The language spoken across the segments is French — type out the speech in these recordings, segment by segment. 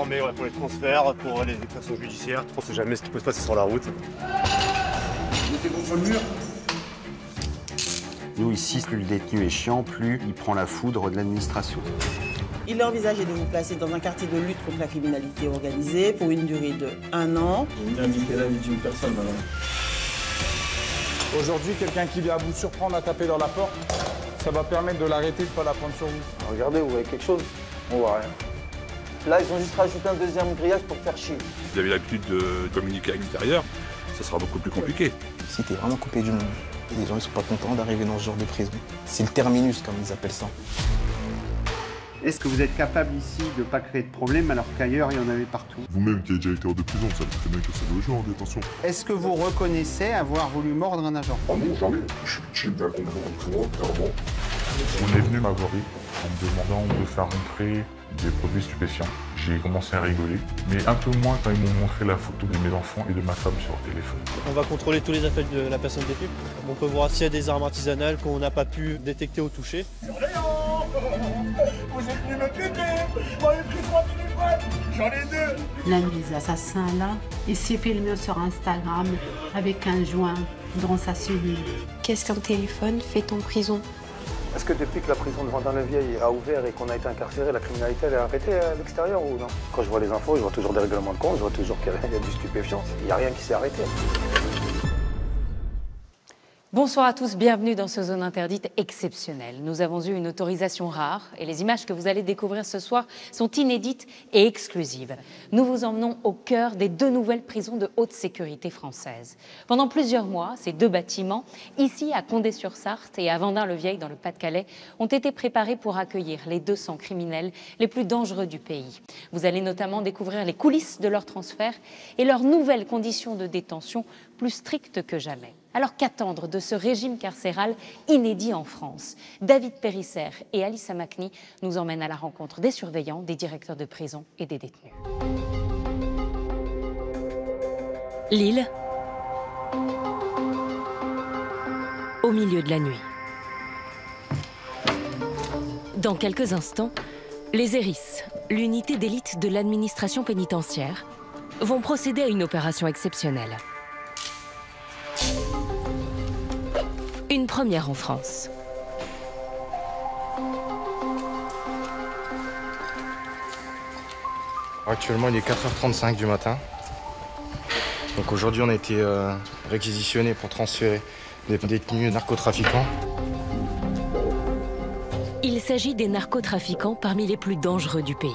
informer pour les transferts, pour les extractions judiciaires. On ne sait jamais ce qui peut se passer sur la route. Mettez contre le mur. Nous, ici, plus le détenu est chiant, plus il prend la foudre de l'administration. Il est envisagé de vous placer dans un quartier de lutte contre la criminalité organisée pour une durée de 1 an. Vous indiquez la vie d'une personne, madame. Aujourd'hui, quelqu'un qui vient à vous surprendre à taper dans la porte, ça va permettre de l'arrêter, de ne pas la prendre sur vous. Regardez, vous voyez quelque chose? On voit rien. Là, ils ont juste rajouté un deuxième grillage pour faire chier. Si vous avez l'habitude de communiquer à l'extérieur, ça sera beaucoup plus compliqué. Si t'es vraiment coupé du monde, les gens ils sont pas contents d'arriver dans ce genre de prison. C'est le terminus, comme ils appellent ça. Est-ce que vous êtes capable ici de ne pas créer de problème alors qu'ailleurs il y en avait partout? Vous-même qui avez déjà été hors de prison, vous savez très bien que c'est logé en détention. Est-ce que vous reconnaissez avoir voulu mordre un agent? Ah non, jamais. J'ai bien compris clairement. On est venu m'avoir en me demandant de faire rentrer des produits stupéfiants. J'ai commencé à rigoler, mais un peu moins quand ils m'ont montré la photo de mes enfants et de ma femme sur le téléphone. On va contrôler tous les affaires de la personne détenue. On peut voir s'il y a des armes artisanales qu'on n'a pas pu détecter ou toucher. Vous êtes venu me péter. Moi, j'ai pris 3 minutes, j'en ai 2. L'un des assassins, là, il s'est filmé sur Instagram avec un joint dans sa cellule. Qu'est-ce qu'un téléphone fait en prison? Est-ce que depuis que la prison de Vendin-le-Vieil a ouvert et qu'on a été incarcéré, la criminalité elle est arrêtée à l'extérieur ou non? Quand je vois les infos, je vois toujours des règlements de compte, je vois toujours qu'il y a du stupéfiant. Il n'y a rien qui s'est arrêté. Bonsoir à tous, bienvenue dans ce Zone Interdite exceptionnelle. Nous avons eu une autorisation rare et les images que vous allez découvrir ce soir sont inédites et exclusives. Nous vous emmenons au cœur des 2 nouvelles prisons de haute sécurité françaises. Pendant plusieurs mois, ces 2 bâtiments, ici à Condé-sur-Sarthe et à Vendin-le-Vieil dans le Pas-de-Calais, ont été préparés pour accueillir les 200 criminels les plus dangereux du pays. Vous allez notamment découvrir les coulisses de leur transfert et leurs nouvelles conditions de détention plus strictes que jamais. Alors qu'attendre de ce régime carcéral inédit en France? David Périssère et Alissa Macni nous emmènent à la rencontre des surveillants, des directeurs de prison et des détenus. Lille, au milieu de la nuit. Dans quelques instants, les ERIS, l'unité d'élite de l'administration pénitentiaire, vont procéder à une opération exceptionnelle. Une première en France. Actuellement, il est 4h35 du matin. Donc aujourd'hui, on a été réquisitionnés pour transférer des détenus narcotrafiquants. Il s'agit des narcotrafiquants parmi les plus dangereux du pays.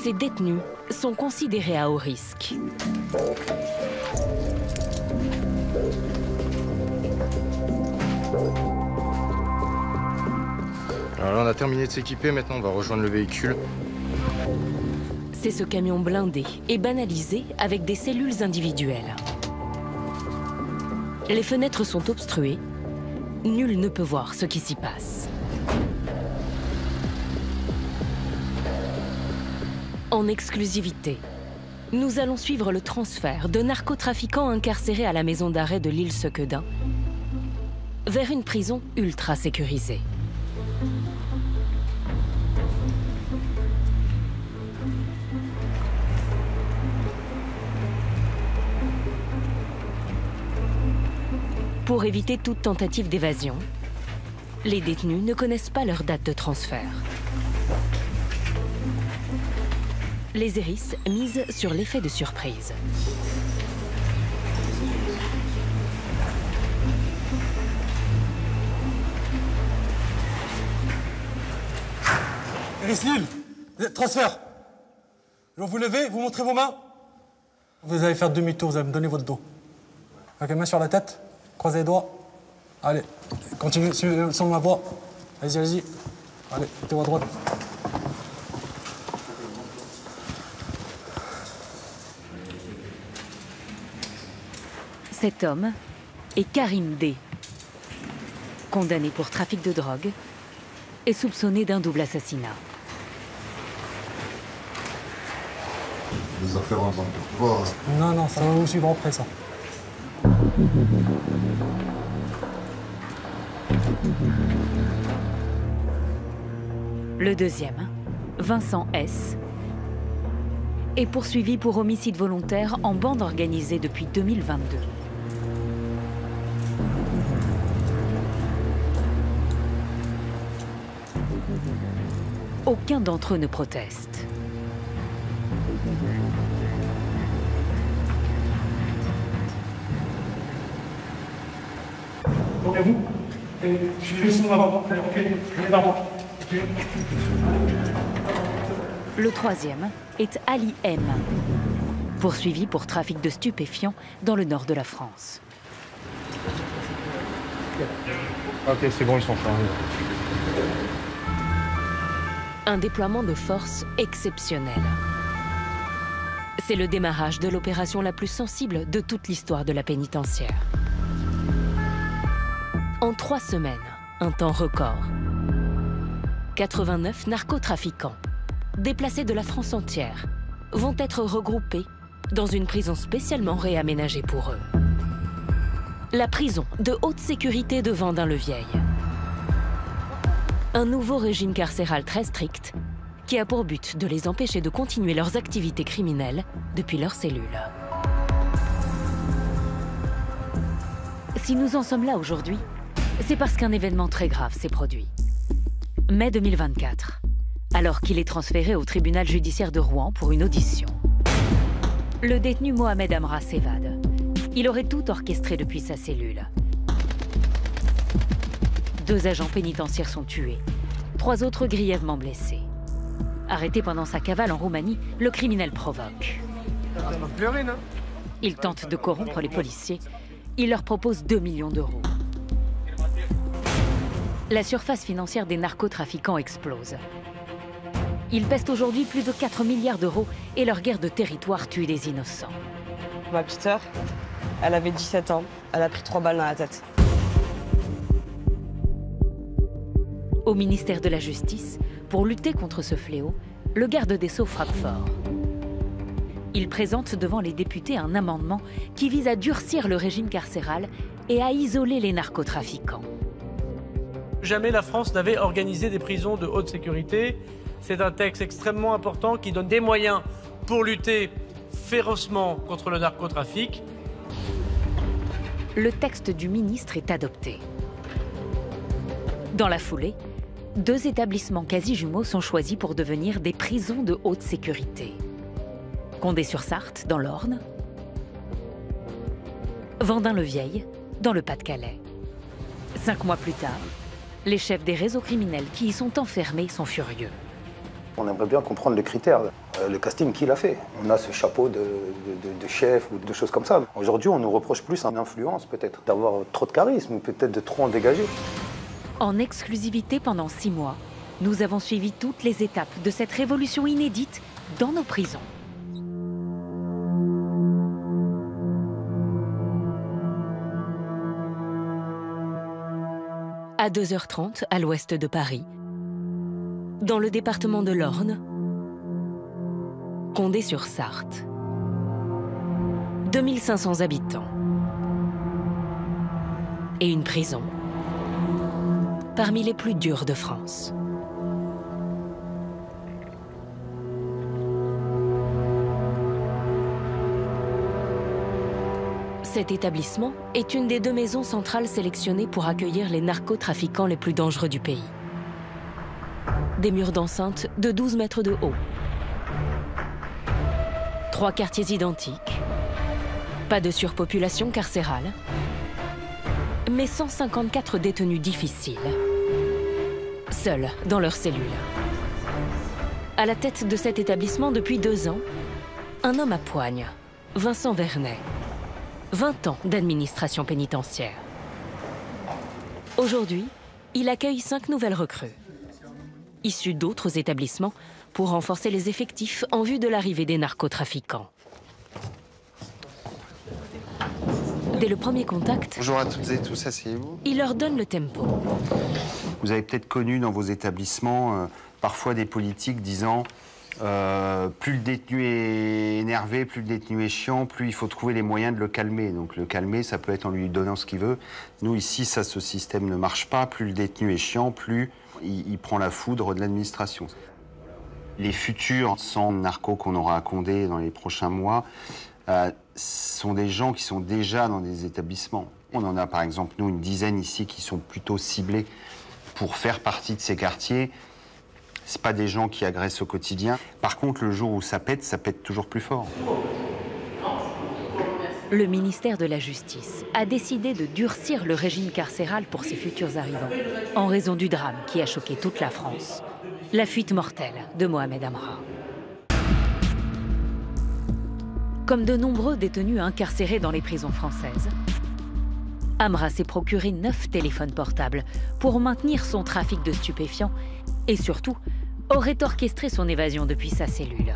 Ces détenus sont considérés à haut risque. Alors là, on a terminé de s'équiper, maintenant on va rejoindre le véhicule. C'est ce camion blindé et banalisé avec des cellules individuelles. Les fenêtres sont obstruées. Nul ne peut voir ce qui s'y passe. En exclusivité, nous allons suivre le transfert de narcotrafiquants incarcérés à la maison d'arrêt de l'Île-Sequedin vers une prison ultra sécurisée. Pour éviter toute tentative d'évasion, les détenus ne connaissent pas leur date de transfert. Les ERIS misent sur l'effet de surprise. ERIS Lille, transfert. Vous levez, vous montrez vos mains. Vous allez faire demi-tour, vous allez me donner votre dos. Avec la main sur la tête, croisez les doigts. Allez, continuez sur ma voie. Allez-y, allez-y. Allez, mettez-vous à droite. Cet homme est Karim D, condamné pour trafic de drogue et soupçonné d'un double assassinat. Les affaires en pas. Non, ça va vous suivre après, ça. Le deuxième, Vincent S., est poursuivi pour homicide volontaire en bande organisée depuis 2022. Aucun d'entre eux ne proteste. Le troisième est Ali M., poursuivi pour trafic de stupéfiants dans le nord de la France. Ok, c'est bon, ils sont chargés. Un déploiement de force exceptionnel. C'est le démarrage de l'opération la plus sensible de toute l'histoire de la pénitentiaire. En 3 semaines, un temps record, 89 narcotrafiquants, déplacés de la France entière, vont être regroupés dans une prison spécialement réaménagée pour eux. La prison de haute sécurité de Vendin-le-Vieil. Un nouveau régime carcéral très strict qui a pour but de les empêcher de continuer leurs activités criminelles depuis leurs cellules. Si nous en sommes là aujourd'hui, c'est parce qu'un événement très grave s'est produit. Mai 2024, alors qu'il est transféré au tribunal judiciaire de Rouen pour une audition. Le détenu Mohamed Amra s'évade. Il aurait tout orchestré depuis sa cellule. 2 agents pénitentiaires sont tués, 3 autres grièvement blessés. Arrêté pendant sa cavale en Roumanie, le criminel provoque. Il tente de corrompre les policiers. Il leur propose 2 millions d'euros. La surface financière des narcotrafiquants explose. Ils pèsent aujourd'hui plus de 4 milliards d'euros et leur guerre de territoire tue des innocents. Ma petite sœur, elle avait 17 ans. Elle a pris 3 balles dans la tête. Au ministère de la Justice, pour lutter contre ce fléau, le garde des Sceaux frappe fort. Il présente devant les députés un amendement qui vise à durcir le régime carcéral et à isoler les narcotrafiquants. Jamais la France n'avait organisé des prisons de haute sécurité. C'est un texte extrêmement important qui donne des moyens pour lutter férocement contre le narcotrafic. Le texte du ministre est adopté. Dans la foulée, 2 établissements quasi-jumeaux sont choisis pour devenir des prisons de haute sécurité. Condé-sur-Sarthe, dans l'Orne. Vendin-le-Vieil, dans le Pas-de-Calais. 5 mois plus tard, les chefs des réseaux criminels qui y sont enfermés sont furieux. On aimerait bien comprendre les critères, le casting qu'il a fait. On a ce chapeau de chef ou de choses comme ça. Aujourd'hui, on nous reproche plus une influence, peut-être, d'avoir trop de charisme, peut-être de trop en dégager. En exclusivité pendant 6 mois, nous avons suivi toutes les étapes de cette révolution inédite dans nos prisons. À 2h30, à l'ouest de Paris, dans le département de l'Orne, Condé-sur-Sarthe. 2500 habitants. Et une prison parmi les plus dures de France. Cet établissement est une des 2 maisons centrales sélectionnées pour accueillir les narcotrafiquants les plus dangereux du pays. Des murs d'enceinte de 12 mètres de haut. 3 quartiers identiques. Pas de surpopulation carcérale. Mais 154 détenus difficiles. Seuls dans leurs cellules. À la tête de cet établissement depuis 2 ans, un homme à poigne, Vincent Vernet. 20 ans d'administration pénitentiaire. Aujourd'hui, il accueille 5 nouvelles recrues, issues d'autres établissements, pour renforcer les effectifs en vue de l'arrivée des narcotrafiquants. Dès le premier contact, bonjour à toutes et tous, asseyez-vous. Il leur donne le tempo. Vous avez peut-être connu dans vos établissements parfois des politiques disant Plus le détenu est énervé, plus le détenu est chiant, plus il faut trouver les moyens de le calmer. Donc le calmer, ça peut être en lui donnant ce qu'il veut. Nous, ici, ce système ne marche pas. Plus le détenu est chiant, plus il prend la foudre de l'administration. Les futurs centres narcos qu'on aura à Condé dans les prochains mois sont des gens qui sont déjà dans des établissements. On en a par exemple, nous, une dizaine ici qui sont plutôt ciblés pour faire partie de ces quartiers. Ce pas des gens qui agressent au quotidien. Par contre, le jour où ça pète toujours plus fort. Le ministère de la Justice a décidé de durcir le régime carcéral pour ses futurs arrivants, en raison du drame qui a choqué toute la France. La fuite mortelle de Mohamed Amra. Comme de nombreux détenus incarcérés dans les prisons françaises, Amra s'est procuré 9 téléphones portables pour maintenir son trafic de stupéfiants et surtout aurait orchestré son évasion depuis sa cellule.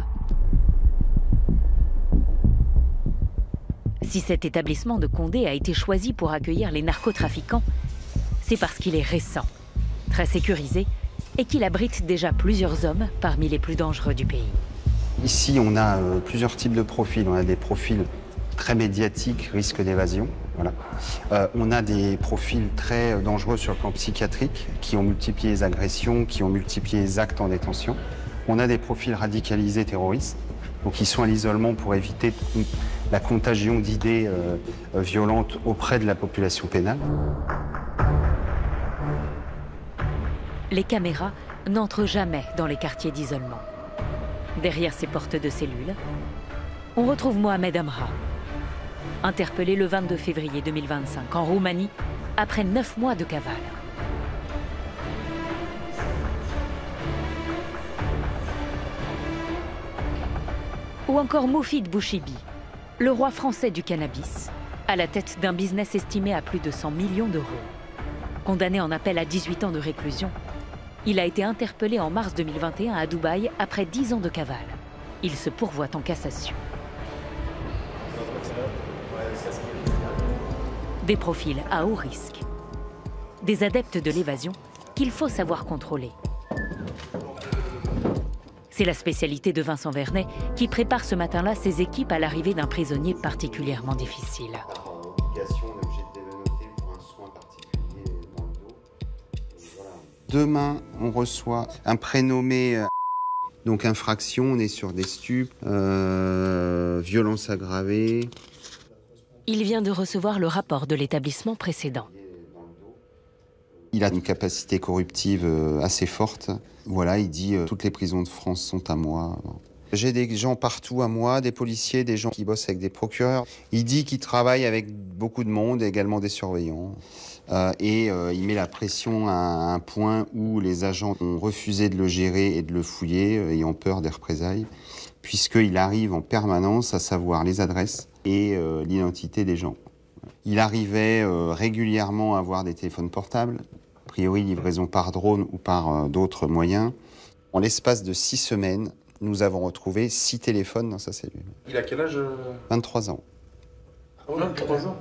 Si cet établissement de Condé a été choisi pour accueillir les narcotrafiquants, c'est parce qu'il est récent, très sécurisé et qu'il abrite déjà plusieurs hommes parmi les plus dangereux du pays. Ici, on a plusieurs types de profils. On a des profils très médiatiques, risque d'évasion. Voilà. On a des profils très dangereux sur le plan psychiatrique, qui ont multiplié les agressions, qui ont multiplié les actes en détention. On a des profils radicalisés terroristes, donc qui sont à l'isolement pour éviter la contagion d'idées violentes auprès de la population pénale. Les caméras n'entrent jamais dans les quartiers d'isolement. Derrière ces portes de cellules, on retrouve Mohamed Amra, interpellé le 22 février 2025 en Roumanie après 9 mois de cavale. Ou encore Moufid Bouchibi, le roi français du cannabis, à la tête d'un business estimé à plus de 100 millions d'euros. Condamné en appel à 18 ans de réclusion, il a été interpellé en mars 2021 à Dubaï après 10 ans de cavale. Il se pourvoit en cassation. Des profils à haut risque. Des adeptes de l'évasion qu'il faut savoir contrôler. C'est la spécialité de Vincent Vernet qui prépare ce matin-là ses équipes à l'arrivée d'un prisonnier particulièrement difficile. Demain, on reçoit un prénommé, donc infraction, on est sur des stupes, violences aggravées. Il vient de recevoir le rapport de l'établissement précédent. Il a une capacité corruptive assez forte. Voilà, il dit toutes les prisons de France sont à moi. J'ai des gens partout à moi, des policiers, des gens qui bossent avec des procureurs. Il dit qu'il travaille avec beaucoup de monde, également des surveillants. Il met la pression à un point où les agents ont refusé de le gérer et de le fouiller, ayant peur des représailles, puisqu'il arrive en permanence à savoir les adresses et l'identité des gens. Il arrivait régulièrement à avoir des téléphones portables, a priori livraison par drone ou par d'autres moyens. En l'espace de 6 semaines, nous avons retrouvé 6 téléphones dans sa cellule. Il a quel âge 23 ans. 23 ans.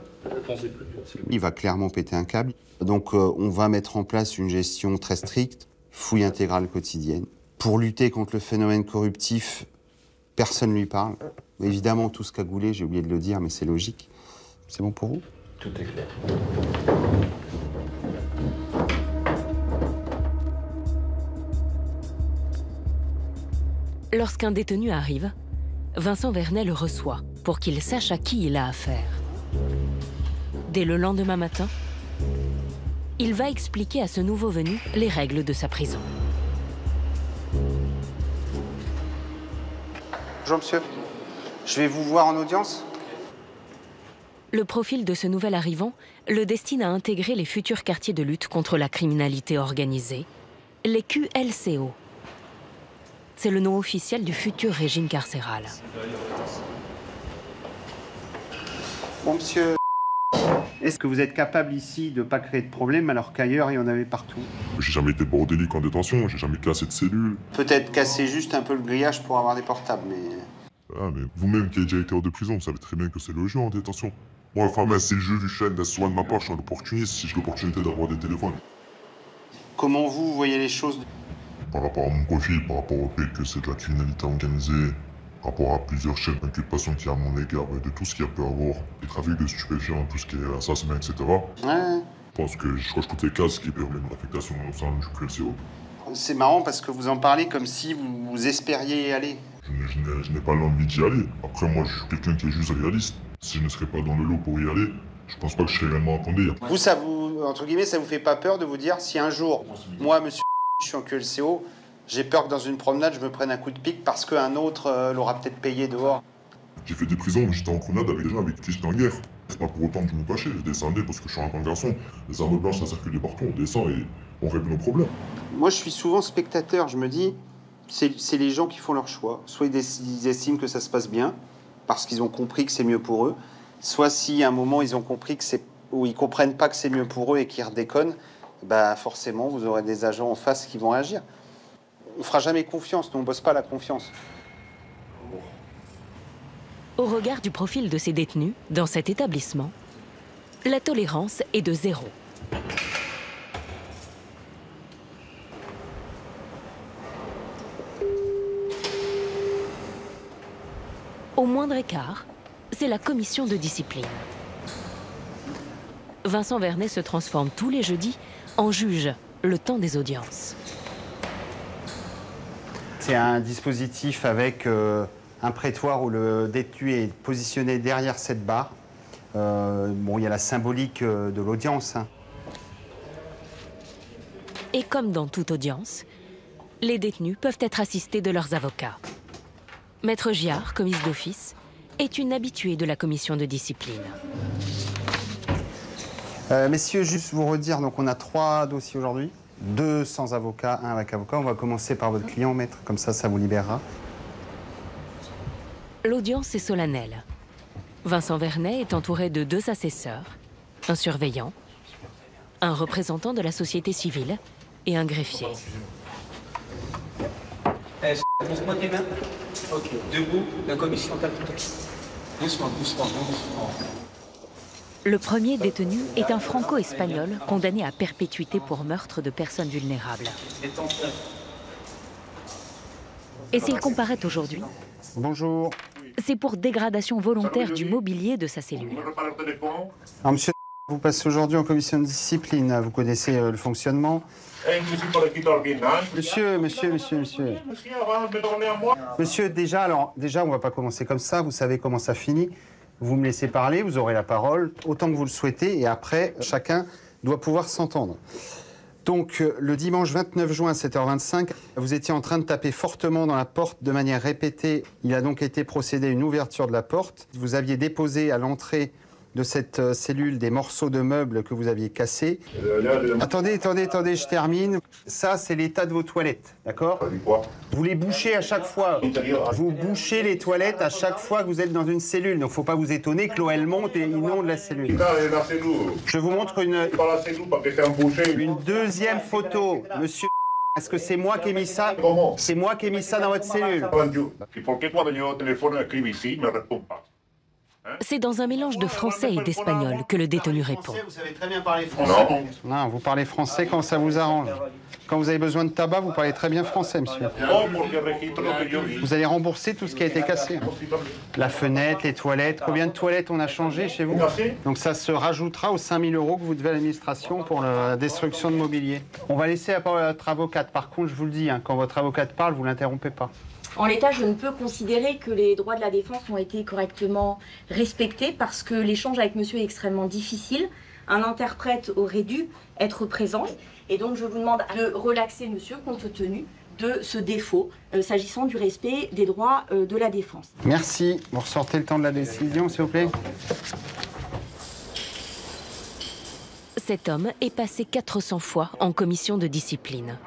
Il va clairement péter un câble. Donc on va mettre en place une gestion très stricte, fouille intégrale quotidienne. Pour lutter contre le phénomène corruptif, personne ne lui parle. Évidemment, tous cagoulés, j'ai oublié de le dire, mais c'est logique. C'est bon pour vous? Tout est clair. Lorsqu'un détenu arrive, Vincent Vernet le reçoit pour qu'il sache à qui il a affaire. Dès le lendemain matin, il va expliquer à ce nouveau venu les règles de sa prison. Bonjour monsieur, je vais vous voir en audience. Le profil de ce nouvel arrivant le destine à intégrer les futurs quartiers de lutte contre la criminalité organisée, les QLCO. C'est le nom officiel du futur régime carcéral. Bon monsieur, est-ce que vous êtes capable ici de ne pas créer de problème alors qu'ailleurs il y en avait partout? J'ai jamais été bordélique en détention, j'ai jamais cassé de cellule. peut-être casser juste un peu le grillage pour avoir des portables, mais... Ah, mais vous-même qui avez déjà été hors de prison, vous savez très bien que c'est le jeu en détention. Moi, enfin, mais c'est le jeu du chêne, souvent de ma part, je suis un opportuniste si j'ai l'opportunité d'avoir des téléphones. Comment vous voyez les choses? par rapport à mon profil, par rapport au fait que c'est de la criminalité organisée, par rapport à plusieurs chefs d'inculpation qu'il y a à mon égard, de tout ce qu'il y a pu avoir, des trafics de stupéfiants, tout ce qui est assassinat, etc. Ouais. Je pense que je coche toutes les cases qui permettent l'affectation au sein du QLCO. C'est marrant parce que vous en parlez comme si vous espériez y aller. Je n'ai pas l'envie d'y aller. Après, moi, je suis quelqu'un qui est juste réaliste. Si je ne serais pas dans le lot pour y aller, je pense pas que je serais réellement à conduire. Vous, ça vous, entre guillemets, ça vous fait pas peur de vous dire si un jour, moi, monsieur, je suis en QLCO, j'ai peur que dans une promenade, je me prenne un coup de pique parce qu'un autre l'aura peut-être payé dehors. J'ai fait des prisons où j'étais en promenade avec des gens avec qui j'étais en guerre. C'est pas pour autant que je me cachais, je descendais parce que je suis un grand garçon. Les armes blanches, ça circulait partout, on descend et on règle nos problèmes. Moi, je suis souvent spectateur, je me dis, c'est les gens qui font leur choix. Soit ils estiment que ça se passe bien, parce qu'ils ont compris que c'est mieux pour eux, soit si à un moment ils ont compris que c'est, ou ils comprennent pas que c'est mieux pour eux et qu'ils redéconnent, bah forcément vous aurez des agents en face qui vont agir. On fera jamais confiance, nous on bosse pas la confiance. Au regard du profil de ces détenus, dans cet établissement, la tolérance est de 0. Au moindre écart, c'est la commission de discipline. Vincent Vernet se transforme tous les jeudis en juge le temps des audiences. C'est un dispositif avec un prétoire où le détenu est positionné derrière cette barre. Bon, il y a la symbolique de l'audience. Hein. Et comme dans toute audience, les détenus peuvent être assistés de leurs avocats. Maître Giard, commise d'office, est une habituée de la commission de discipline. Messieurs, juste vous redire, donc on a 3 dossiers aujourd'hui. 2 sans avocat, 1 avec avocat. On va commencer par votre client, maître, comme ça vous libérera. L'audience est solennelle. Vincent Vernet est entouré de 2 assesseurs, un surveillant, un représentant de la société civile et un greffier. Pousse-moi tes mains. Ok, debout, la commission tape. Doucement, doucement, doucement. Le premier détenu est un franco-espagnol condamné à perpétuité pour meurtre de personnes vulnérables. Et s'il comparaît aujourd'hui, bonjour. C'est pour dégradation volontaire du mobilier de sa cellule. Alors, monsieur, vous passez aujourd'hui en commission de discipline. Vous connaissez le fonctionnement. Monsieur. Monsieur, déjà, on va pas commencer comme ça. Vous savez comment ça finit. Vous me laissez parler, vous aurez la parole, autant que vous le souhaitez, et après, chacun doit pouvoir s'entendre. Donc, le dimanche 29 juin à 7h25, vous étiez en train de taper fortement dans la porte de manière répétée. Il a donc été procédé à une ouverture de la porte. Vous aviez déposé à l'entrée de cette cellule des morceaux de meubles que vous aviez cassés. Attendez, je termine. Ça, c'est l'état de vos toilettes, d'accord? Vous les bouchez à chaque fois. Vous bouchez les toilettes à chaque fois que vous êtes dans une cellule. Donc, il ne faut pas vous étonner que l'eau, elle monte et inonde la cellule. Je vous montre une deuxième photo, monsieur. Est-ce que c'est moi qui ai mis ça? C'est moi qui ai mis ça dans votre cellule. C'est dans un mélange de français et d'espagnol que le détenu répond. Vous savez très bien parler français. Non, vous parlez français quand ça vous arrange. Quand vous avez besoin de tabac, vous parlez très bien français, monsieur. Vous allez rembourser tout ce qui a été cassé. La fenêtre, les toilettes. Combien de toilettes on a changé chez vous? Donc ça se rajoutera aux 5 000 € que vous devez à l'administration pour la destruction de mobilier. On va laisser la parole à votre avocate. Par contre, je vous le dis, hein, quand votre avocate parle, vous ne l'interrompez pas. En l'état, je ne peux considérer que les droits de la défense ont été correctement respectés parce que l'échange avec monsieur est extrêmement difficile. Un interprète aurait dû être présent. Et donc, je vous demande de relaxer monsieur compte tenu de ce défaut s'agissant du respect des droits de la défense. Merci. Vous ressortez le temps de la décision, s'il vous plaît. Cet homme est passé 400 fois en commission de discipline.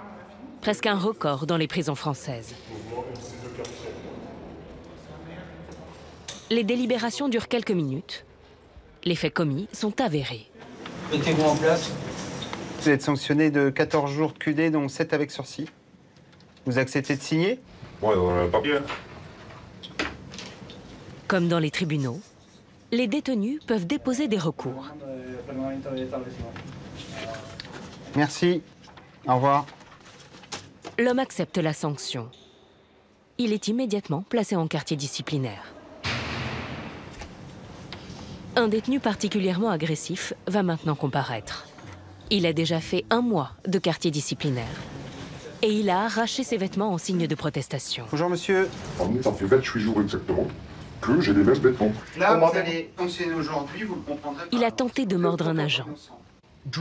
Presque un record dans les prisons françaises. Les délibérations durent quelques minutes. Les faits commis sont avérés. Mettez-vous en place. Vous êtes sanctionné de 14 jours de QD, dont 7 avec sursis. Vous acceptez de signer? Ouais, dans le papier. Comme dans les tribunaux, les détenus peuvent déposer des recours. Merci. Au revoir. l'homme accepte la sanction. Il est immédiatement placé en quartier disciplinaire. Un détenu particulièrement agressif va maintenant comparaître. Il a déjà fait 1 mois de quartier disciplinaire. Et il a arraché ses vêtements en signe de protestation. Bonjour monsieur. Ça fait 28 jours exactement que j'ai les mêmes vêtements. Là, vous allez fonctionner aujourd'hui, vous le comprendrez. Il a tenté de mordre un agent.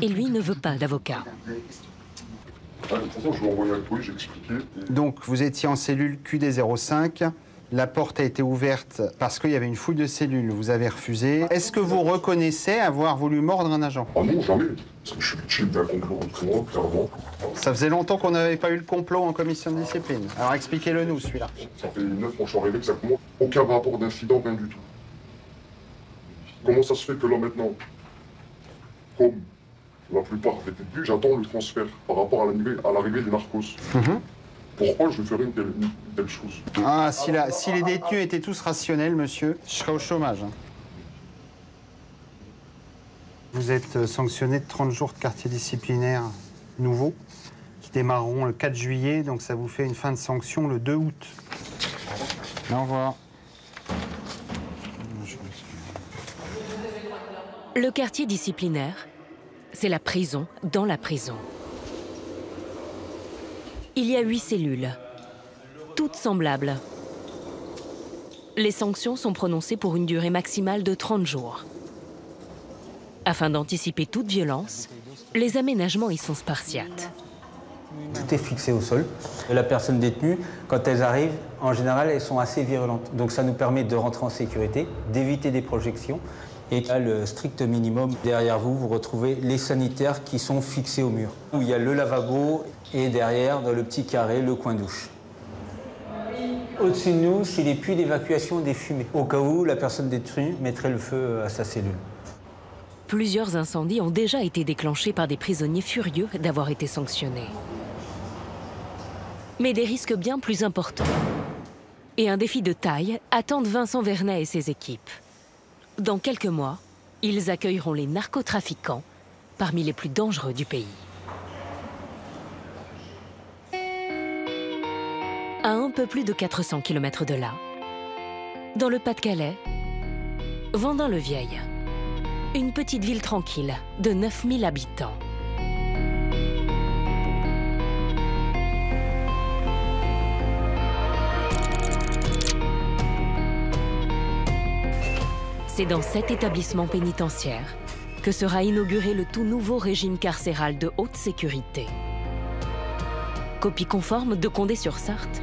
Et lui ne veut pas d'avocat. De toute façon, je vais envoyer un courrier, j'ai expliqué. Donc, vous étiez en cellule QD05. La porte a été ouverte parce qu'il y avait une fouille de cellules. Vous avez refusé. Est-ce que vous reconnaissez avoir voulu mordre un agent? Ah non, jamais. Parce que je suis victime d'un complot contre moi, clairement. Ça faisait longtemps qu'on n'avait pas eu le complot en commission de discipline. Alors expliquez-le nous, celui-là. Ça fait 9 mois que je suis arrivé exactement. Aucun rapport d'incident, rien du tout. Comment ça se fait que là maintenant, comme la plupart des détenus, j'attends le transfert par rapport à l'arrivée des narcos. Pourquoi je ferais une telle chose? Ah, si les détenus étaient tous rationnels, monsieur, je serais au chômage. Vous êtes sanctionné de 30 jours de quartier disciplinaire nouveau, qui démarreront le 4 juillet, donc ça vous fait une fin de sanction le 2 août. Au revoir. Le quartier disciplinaire, c'est la prison dans la prison. Il y a 8 cellules, toutes semblables. Les sanctions sont prononcées pour une durée maximale de 30 jours. Afin d'anticiper toute violence, les aménagements y sont spartiates. Tout est fixé au sol. La personne détenue, quand elles arrivent, en général, elles sont assez virulentes. Donc ça nous permet de rentrer en sécurité, d'éviter des projections. Et à le strict minimum, derrière vous, vous retrouvez les sanitaires qui sont fixés au mur. Où il y a le lavabo et derrière, dans le petit carré, le coin douche. Au-dessus de nous, c'est les puits d'évacuation des fumées, au cas où la personne détenue mettrait le feu à sa cellule. Plusieurs incendies ont déjà été déclenchés par des prisonniers furieux d'avoir été sanctionnés. Mais des risques bien plus importants et un défi de taille attendent Vincent Vernet et ses équipes. Dans quelques mois, ils accueilleront les narcotrafiquants parmi les plus dangereux du pays. À un peu plus de 400 km de là, dans le Pas-de-Calais, Vendin-le-Vieil, une petite ville tranquille de 9000 habitants. C'est dans cet établissement pénitentiaire que sera inauguré le tout nouveau régime carcéral de haute sécurité. Copie conforme de Condé-sur-Sarthe,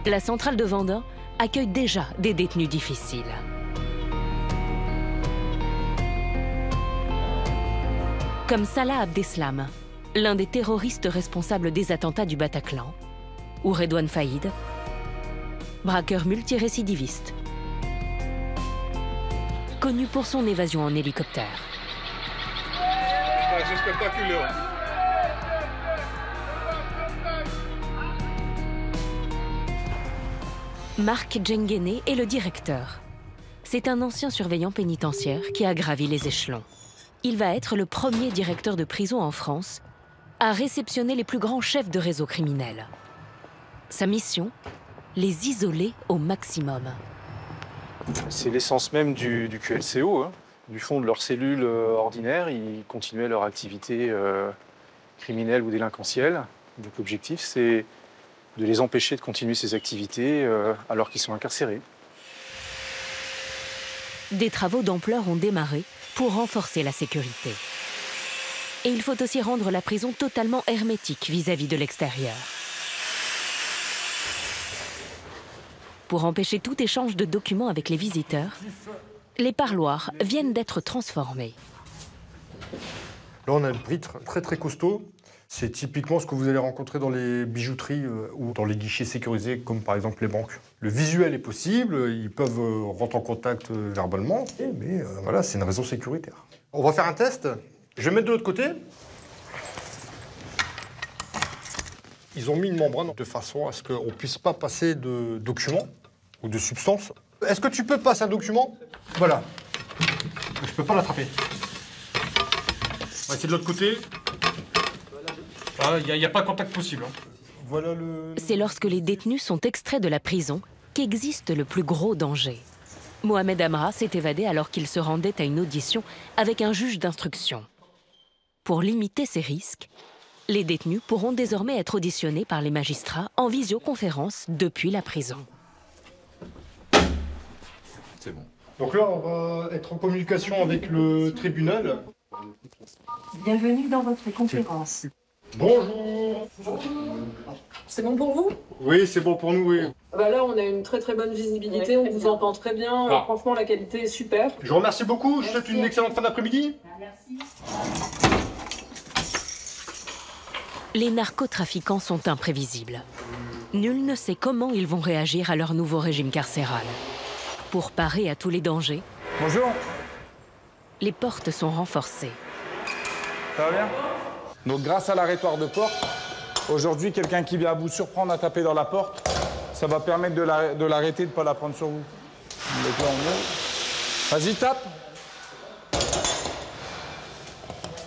la centrale de Vendin accueille déjà des détenus difficiles. Comme Salah Abdeslam, l'un des terroristes responsables des attentats du Bataclan, ou Redouane Faïd, braqueur multirécidiviste, connu pour son évasion en hélicoptère. C'est spectaculaire. Marc Djenguéné est le directeur. C'est un ancien surveillant pénitentiaire qui a gravi les échelons. Il va être le premier directeur de prison en France à réceptionner les plus grands chefs de réseau criminels. Sa mission, les isoler au maximum. C'est l'essence même du QLCO. Du fond de leur cellule ordinaire, ils continuaient leur activité criminelle ou délinquentielle. Donc l'objectif, c'est de les empêcher de continuer ces activités alors qu'ils sont incarcérés. Des travaux d'ampleur ont démarré pour renforcer la sécurité. Et il faut aussi rendre la prison totalement hermétique vis-à-vis de l'extérieur. Pour empêcher tout échange de documents avec les visiteurs, les parloirs viennent d'être transformés. Là, on a un vitre très costaud. C'est typiquement ce que vous allez rencontrer dans les bijouteries ou dans les guichets sécurisés, comme par exemple les banques. Le visuel est possible, ils peuvent rentrer en contact verbalement, mais voilà, c'est une raison sécuritaire. On va faire un test. Je vais mettre de l'autre côté. Ils ont mis une membrane de façon à ce qu'on ne puisse pas passer de documents ou de substances. Est-ce que tu peux passer un document? Voilà. Je ne peux pas l'attraper. On va essayer de l'autre côté. Il n'y a pas de contact possible. Voilà le... C'est lorsque les détenus sont extraits de la prison qu'existe le plus gros danger. Mohamed Amra s'est évadé alors qu'il se rendait à une audition avec un juge d'instruction. Pour limiter ces risques, les détenus pourront désormais être auditionnés par les magistrats en visioconférence depuis la prison. C'est bon. Donc là, on va être en communication avec le tribunal. Bienvenue dans votre conférence. Bonjour. C'est bon pour vous? Oui, c'est bon pour nous, oui. Bah là, on a une très bonne visibilité, on vous entend très bien. Ah. Franchement, la qualité est super. Je vous remercie beaucoup, je vous souhaite une excellente fin d'après-midi. Merci. Les narcotrafiquants sont imprévisibles. Nul ne sait comment ils vont réagir à leur nouveau régime carcéral. Pour parer à tous les dangers, bonjour, les portes sont renforcées. Ça va bien? Donc grâce à l'arrêtoire de porte, aujourd'hui, quelqu'un qui vient à vous surprendre à taper dans la porte, ça va permettre de l'arrêter, de ne pas la prendre sur vous. Donc là, on ouvre. Vas-y, tape.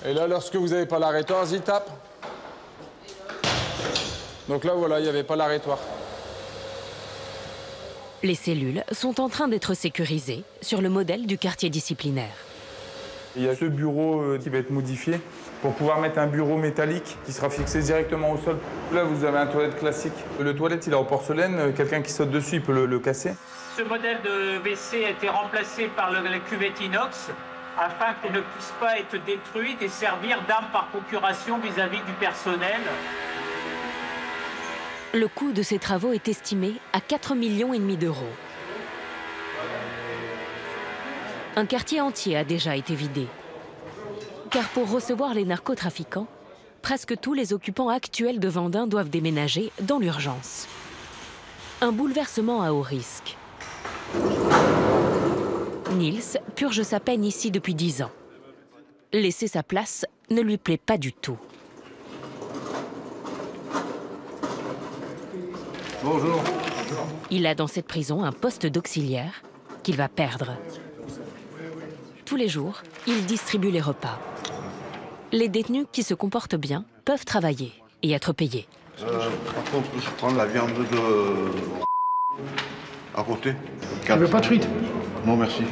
Et là, lorsque vous n'avez pas l'arrêtoire, vas-y, tape. Donc là, voilà, il n'y avait pas l'arrêtoire. Les cellules sont en train d'être sécurisées sur le modèle du quartier disciplinaire. Il y a ce bureau qui va être modifié pour pouvoir mettre un bureau métallique qui sera fixé directement au sol. Là, vous avez un toilette classique. Le toilette, il est en porcelaine. Quelqu'un qui saute dessus, il peut le casser. Ce modèle de WC a été remplacé par la cuvette inox afin qu'elle ne puisse pas être détruite et servir d'arme par procuration vis-à-vis du personnel. Le coût de ces travaux est estimé à 4,5 millions d'euros. Un quartier entier a déjà été vidé. Car pour recevoir les narcotrafiquants, presque tous les occupants actuels de Vendin doivent déménager dans l'urgence. Un bouleversement à haut risque. Nils purge sa peine ici depuis 10 ans. Laisser sa place ne lui plaît pas du tout. Bonjour. Il a dans cette prison un poste d'auxiliaire qu'il va perdre. Tous les jours, il distribue les repas. Les détenus qui se comportent bien peuvent travailler et être payés. Par contre, je prends la viande de... à côté. Tu veux pas de frites? Non, merci.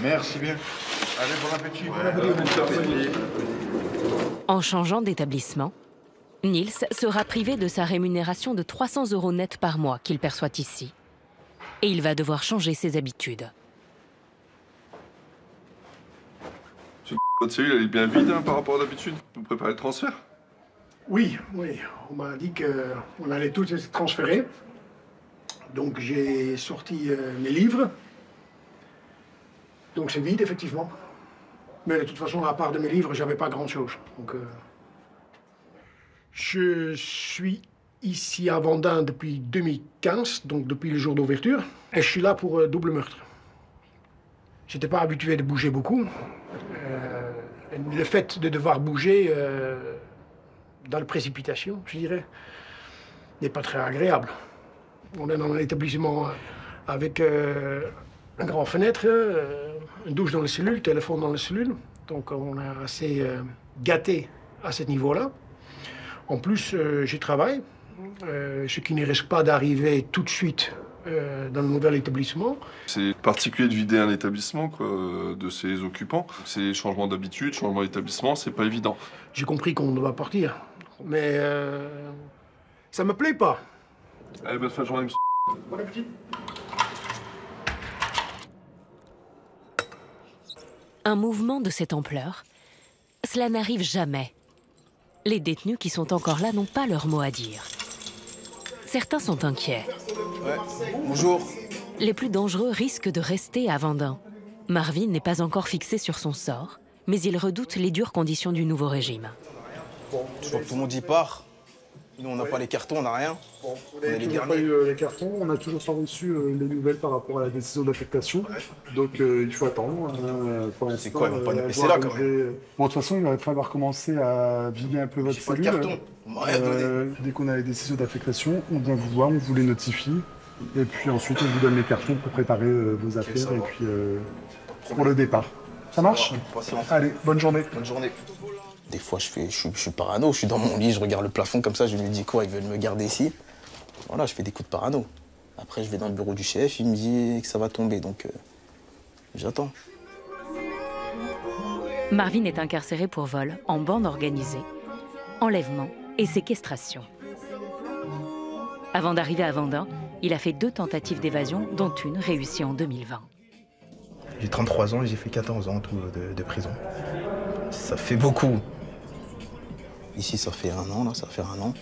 Merci bien. Allez, bon appétit. Bon appétit. En changeant d'établissement, Nils sera privé de sa rémunération de 300 € net par mois qu'il perçoit ici. Et il va devoir changer ses habitudes. Votre cellule, elle est bien vide par rapport à d'habitude. Vous préparez le transfert? Oui. On m'a dit qu'on allait tous être transférés. Donc j'ai sorti mes livres. Donc c'est vide, effectivement. Mais de toute façon, à part de mes livres, j'avais pas grand-chose. Donc, je suis ici à Vendin depuis 2015, donc depuis le jour d'ouverture. Et je suis là pour double meurtre. J'étais pas habitué de bouger beaucoup. Le fait de devoir bouger dans la précipitation, je dirais, n'est pas très agréable. On est dans un établissement avec une grande fenêtre, une douche dans les cellules, téléphone dans les cellules. Donc on est assez gâté à ce niveau-là. En plus, j'y travaille, ce qui ne risque pas d'arriver tout de suite dans le nouvel établissement. C'est particulier de vider un établissement quoi, de ses occupants. C'est changement d'habitude, changement d'établissement, c'est pas évident. J'ai compris qu'on doit partir, mais ça me plaît pas. Allez, bonne fin de journée, monsieur. Bon appétit. Un mouvement de cette ampleur, cela n'arrive jamais. Les détenus qui sont encore là n'ont pas leur mot à dire. Certains sont inquiets. Ouais. Bonjour. Les plus dangereux risquent de rester à Vendin. Marvin n'est pas encore fixé sur son sort, mais il redoute les dures conditions du nouveau régime. Je vois que tout le monde y part. Nous, on n'a pas les cartons, on n'a rien. On est les n'a pas derniers. eu les cartons, on n'a toujours pas reçu les nouvelles par rapport à la décision d'affectation. Donc il faut attendre. C'est quoi, ils vont pas nous laisser là quand même. Bon, de toute façon, il va falloir commencer à vider un peu votre cellule. Pas de carton, on m'a rien donné. Dès qu'on a les décisions d'affectation, on vient vous voir, on vous les notifie. Et puis ensuite, on vous donne les cartons pour préparer vos affaires et puis pour le départ. Ça marche? Patience. Allez, bonne journée. Bonne journée. Des fois, je suis parano, je suis dans mon lit, je regarde le plafond comme ça, je lui dis quoi, ils veulent me garder ici. Voilà, je fais des coups de parano. Après, je vais dans le bureau du chef, il me dit que ça va tomber, donc j'attends. Marvin est incarcéré pour vol en bande organisée, enlèvement et séquestration. Avant d'arriver à Vendin, il a fait 2 tentatives d'évasion, dont une réussie en 2020. J'ai 33 ans et j'ai fait 14 ans tout de prison. Ça fait beaucoup. Ici, ça fait 1 an, là, ça fait 1 an.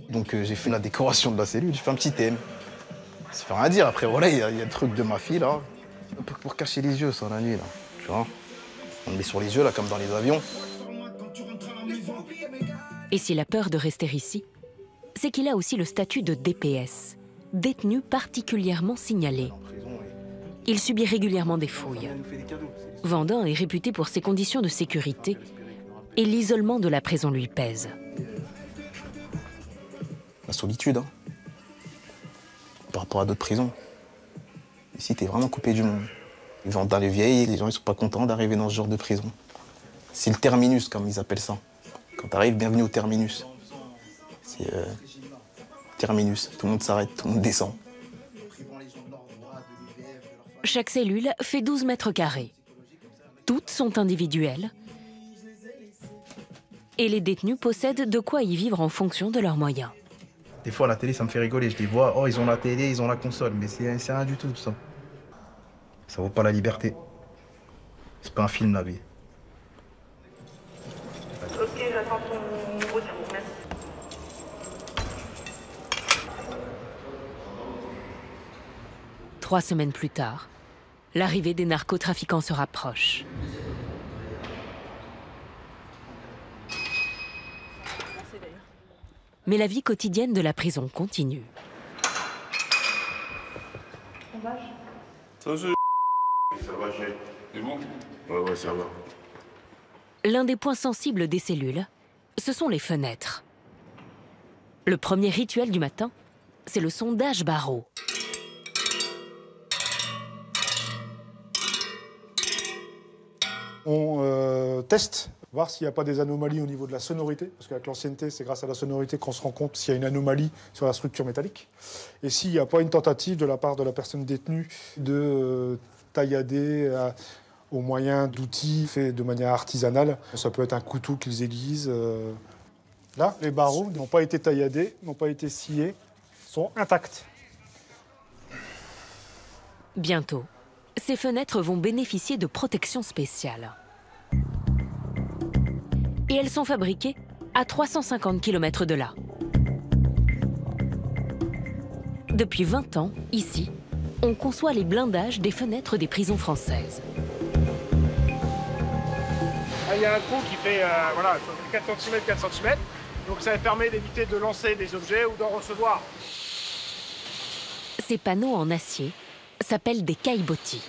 Donc j'ai fait la décoration de la cellule, j'ai fait un petit thème. Ça fait rien à dire, après voilà, il y a le truc de ma fille là. Pour cacher les yeux, ça, la nuit là, tu vois. On le met sur les yeux là, comme dans les avions. Et s'il a peur de rester ici, c'est qu'il a aussi le statut de DPS, détenu particulièrement signalé. Il subit régulièrement des fouilles. Vendin est réputé pour ses conditions de sécurité et l'isolement de la prison lui pèse. La solitude, hein. Par rapport à d'autres prisons. Ici, t'es vraiment coupé du monde. Ils vont dans les vieilles, les gens ils sont pas contents d'arriver dans ce genre de prison. C'est le terminus, comme ils appellent ça. Quand t'arrives, bienvenue au terminus. C'est terminus, tout le monde s'arrête, tout le monde descend. Chaque cellule fait 12 mètres carrés. Toutes sont individuelles. Et les détenus possèdent de quoi y vivre en fonction de leurs moyens. Des fois, la télé, ça me fait rigoler. Je les vois, oh, ils ont la télé, ils ont la console. Mais c'est rien du tout ça. Ça vaut pas la liberté. C'est pas un film, la vie. Ok, j'attends ton retour. Merci. Trois semaines plus tard, l'arrivée des narcotrafiquants se rapproche. Mais la vie quotidienne de la prison continue. Ça va, c'est bon? Ouais, ça va. L'un des points sensibles des cellules, ce sont les fenêtres. Le premier rituel du matin, c'est le sondage barreau. On teste, voir s'il n'y a pas des anomalies au niveau de la sonorité, parce qu'avec l'ancienneté, c'est grâce à la sonorité qu'on se rend compte s'il y a une anomalie sur la structure métallique. Et s'il n'y a pas une tentative de la part de la personne détenue de taillader au moyen d'outils faits de manière artisanale. Ça peut être un couteau qu'ils aiguisent. Là, les barreaux n'ont pas été tailladés, n'ont pas été sciés, sont intacts. Bientôt, ces fenêtres vont bénéficier de protections spéciales. Et elles sont fabriquées à 350 km de là. Depuis 20 ans, ici, on conçoit les blindages des fenêtres des prisons françaises. Il y a un trou qui fait 4 cm, 4 cm. Donc ça permet d'éviter de lancer des objets ou d'en recevoir. Ces panneaux en acier s'appellent des caillebotis.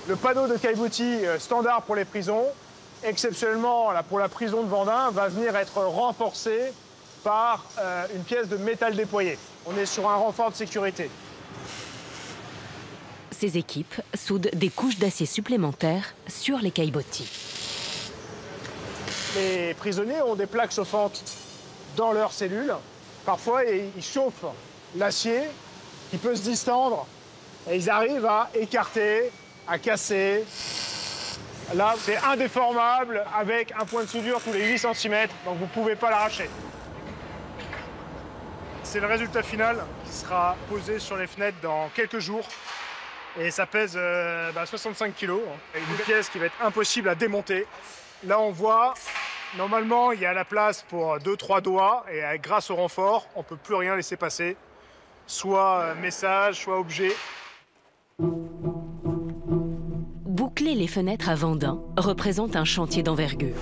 Le panneau de caillebotis standard pour les prisons, exceptionnellement là, pour la prison de Vendin, va venir être renforcé par une pièce de métal déployé. On est sur un renfort de sécurité. Ces équipes soudent des couches d'acier supplémentaires sur les caillebotis. Les prisonniers ont des plaques chauffantes dans leurs cellules. Parfois, ils chauffent l'acier qui peut se distendre et ils arrivent à écarter, à casser. Là, c'est indéformable avec un point de soudure tous les 8 cm, donc vous ne pouvez pas l'arracher. C'est le résultat final qui sera posé sur les fenêtres dans quelques jours. Et ça pèse 65 kg. Une pièce qui va être impossible à démonter. Là, on voit, normalement, il y a la place pour 2-3 doigts. Et grâce au renfort, on ne peut plus rien laisser passer. Soit message, soit objet. Boucler les fenêtres à Vendin représente un chantier d'envergure.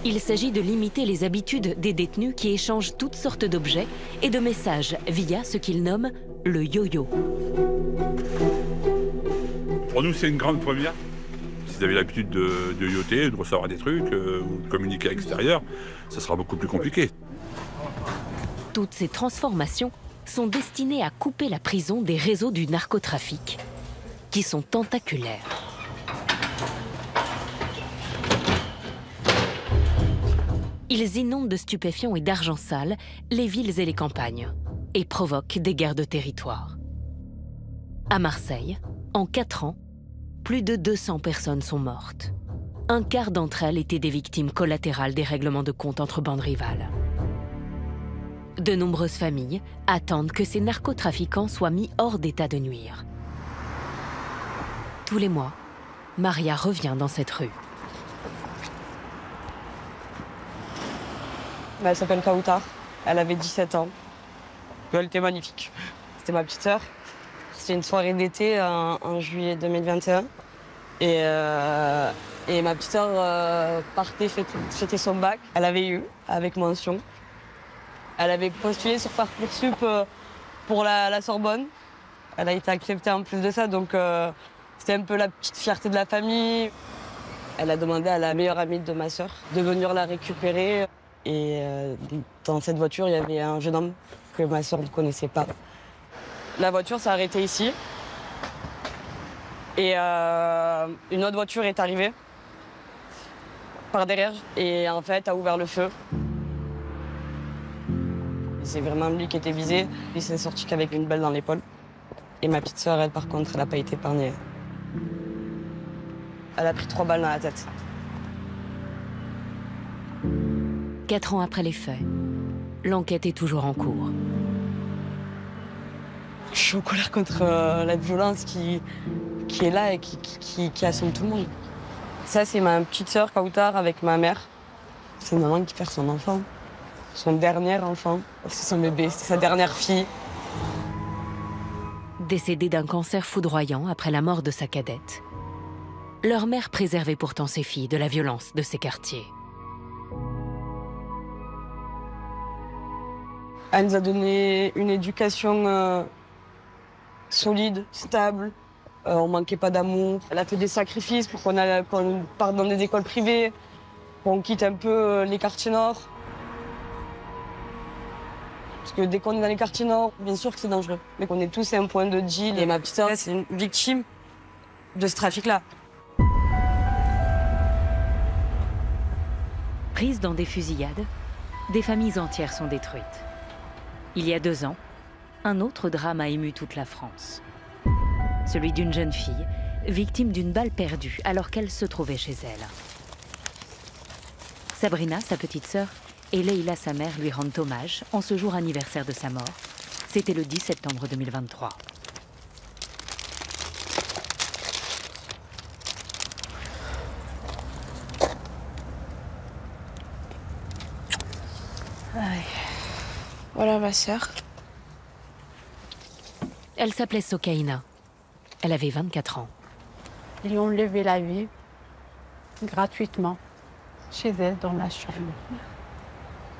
Il s'agit de limiter les habitudes des détenus qui échangent toutes sortes d'objets et de messages via ce qu'ils nomment le yo-yo. Pour nous, c'est une grande première. Si vous avez l'habitude de yoter, de recevoir des trucs, ou de communiquer à l'extérieur, ça sera beaucoup plus compliqué. Toutes ces transformations sont destinées à couper la prison des réseaux du narcotrafic, qui sont tentaculaires. Ils inondent de stupéfiants et d'argent sale les villes et les campagnes et provoquent des guerres de territoire. À Marseille, en 4 ans, plus de 200 personnes sont mortes. Un quart d'entre elles étaient des victimes collatérales des règlements de compte entre bandes rivales. De nombreuses familles attendent que ces narcotrafiquants soient mis hors d'état de nuire. Tous les mois, Maria revient dans cette rue. Elle s'appelle Kautar, elle avait 17 ans. Elle était magnifique. C'était ma petite sœur. C'était une soirée d'été en juillet 2021. Et ma petite sœur partait fêter son bac. Elle avait eu, avec mention. Elle avait postulé sur Parcoursup pour la Sorbonne. Elle a été acceptée en plus de ça, donc c'était un peu la petite fierté de la famille. Elle a demandé à la meilleure amie de ma sœur de venir la récupérer. Et dans cette voiture, il y avait un jeune homme que ma sœur ne connaissait pas. La voiture s'est arrêtée ici. Et une autre voiture est arrivée par derrière et en fait a ouvert le feu. C'est vraiment lui qui était visé. Il s'est sorti qu'avec une balle dans l'épaule. Et ma petite sœur, elle, par contre, elle n'a pas été épargnée. Elle a pris 3 balles dans la tête. 4 ans après les faits, l'enquête est toujours en cours. Je suis en colère contre la violence qui est là et qui assomme tout le monde. Ça, c'est ma petite sœur, Kautar, avec ma mère. C'est une maman qui perd son enfant. Son dernier enfant. C'est son bébé, c'est sa dernière fille. Décédée d'un cancer foudroyant après la mort de sa cadette, leur mère préservait pourtant ses filles de la violence de ces quartiers. Elle nous a donné une éducation solide, stable. On manquait pas d'amour. Elle a fait des sacrifices pour qu'on parte dans des écoles privées, qu'on quitte un peu les quartiers nord. Parce que dès qu'on est dans les quartiers nord, bien sûr que c'est dangereux. Mais qu'on est tous à un point de deal. Et ma petite sœur, c'est une victime de ce trafic-là. Prises dans des fusillades, des familles entières sont détruites. Il y a 2 ans, un autre drame a ému toute la France. Celui d'une jeune fille, victime d'une balle perdue alors qu'elle se trouvait chez elle. Sabrina, sa petite sœur, et Leïla, sa mère, lui rendent hommage en ce jour anniversaire de sa mort. C'était le 10 septembre 2023. Voilà ma sœur. Elle s'appelait Sokaina. Elle avait 24 ans. Ils lui ont enlevé la vie gratuitement chez elle dans la chambre,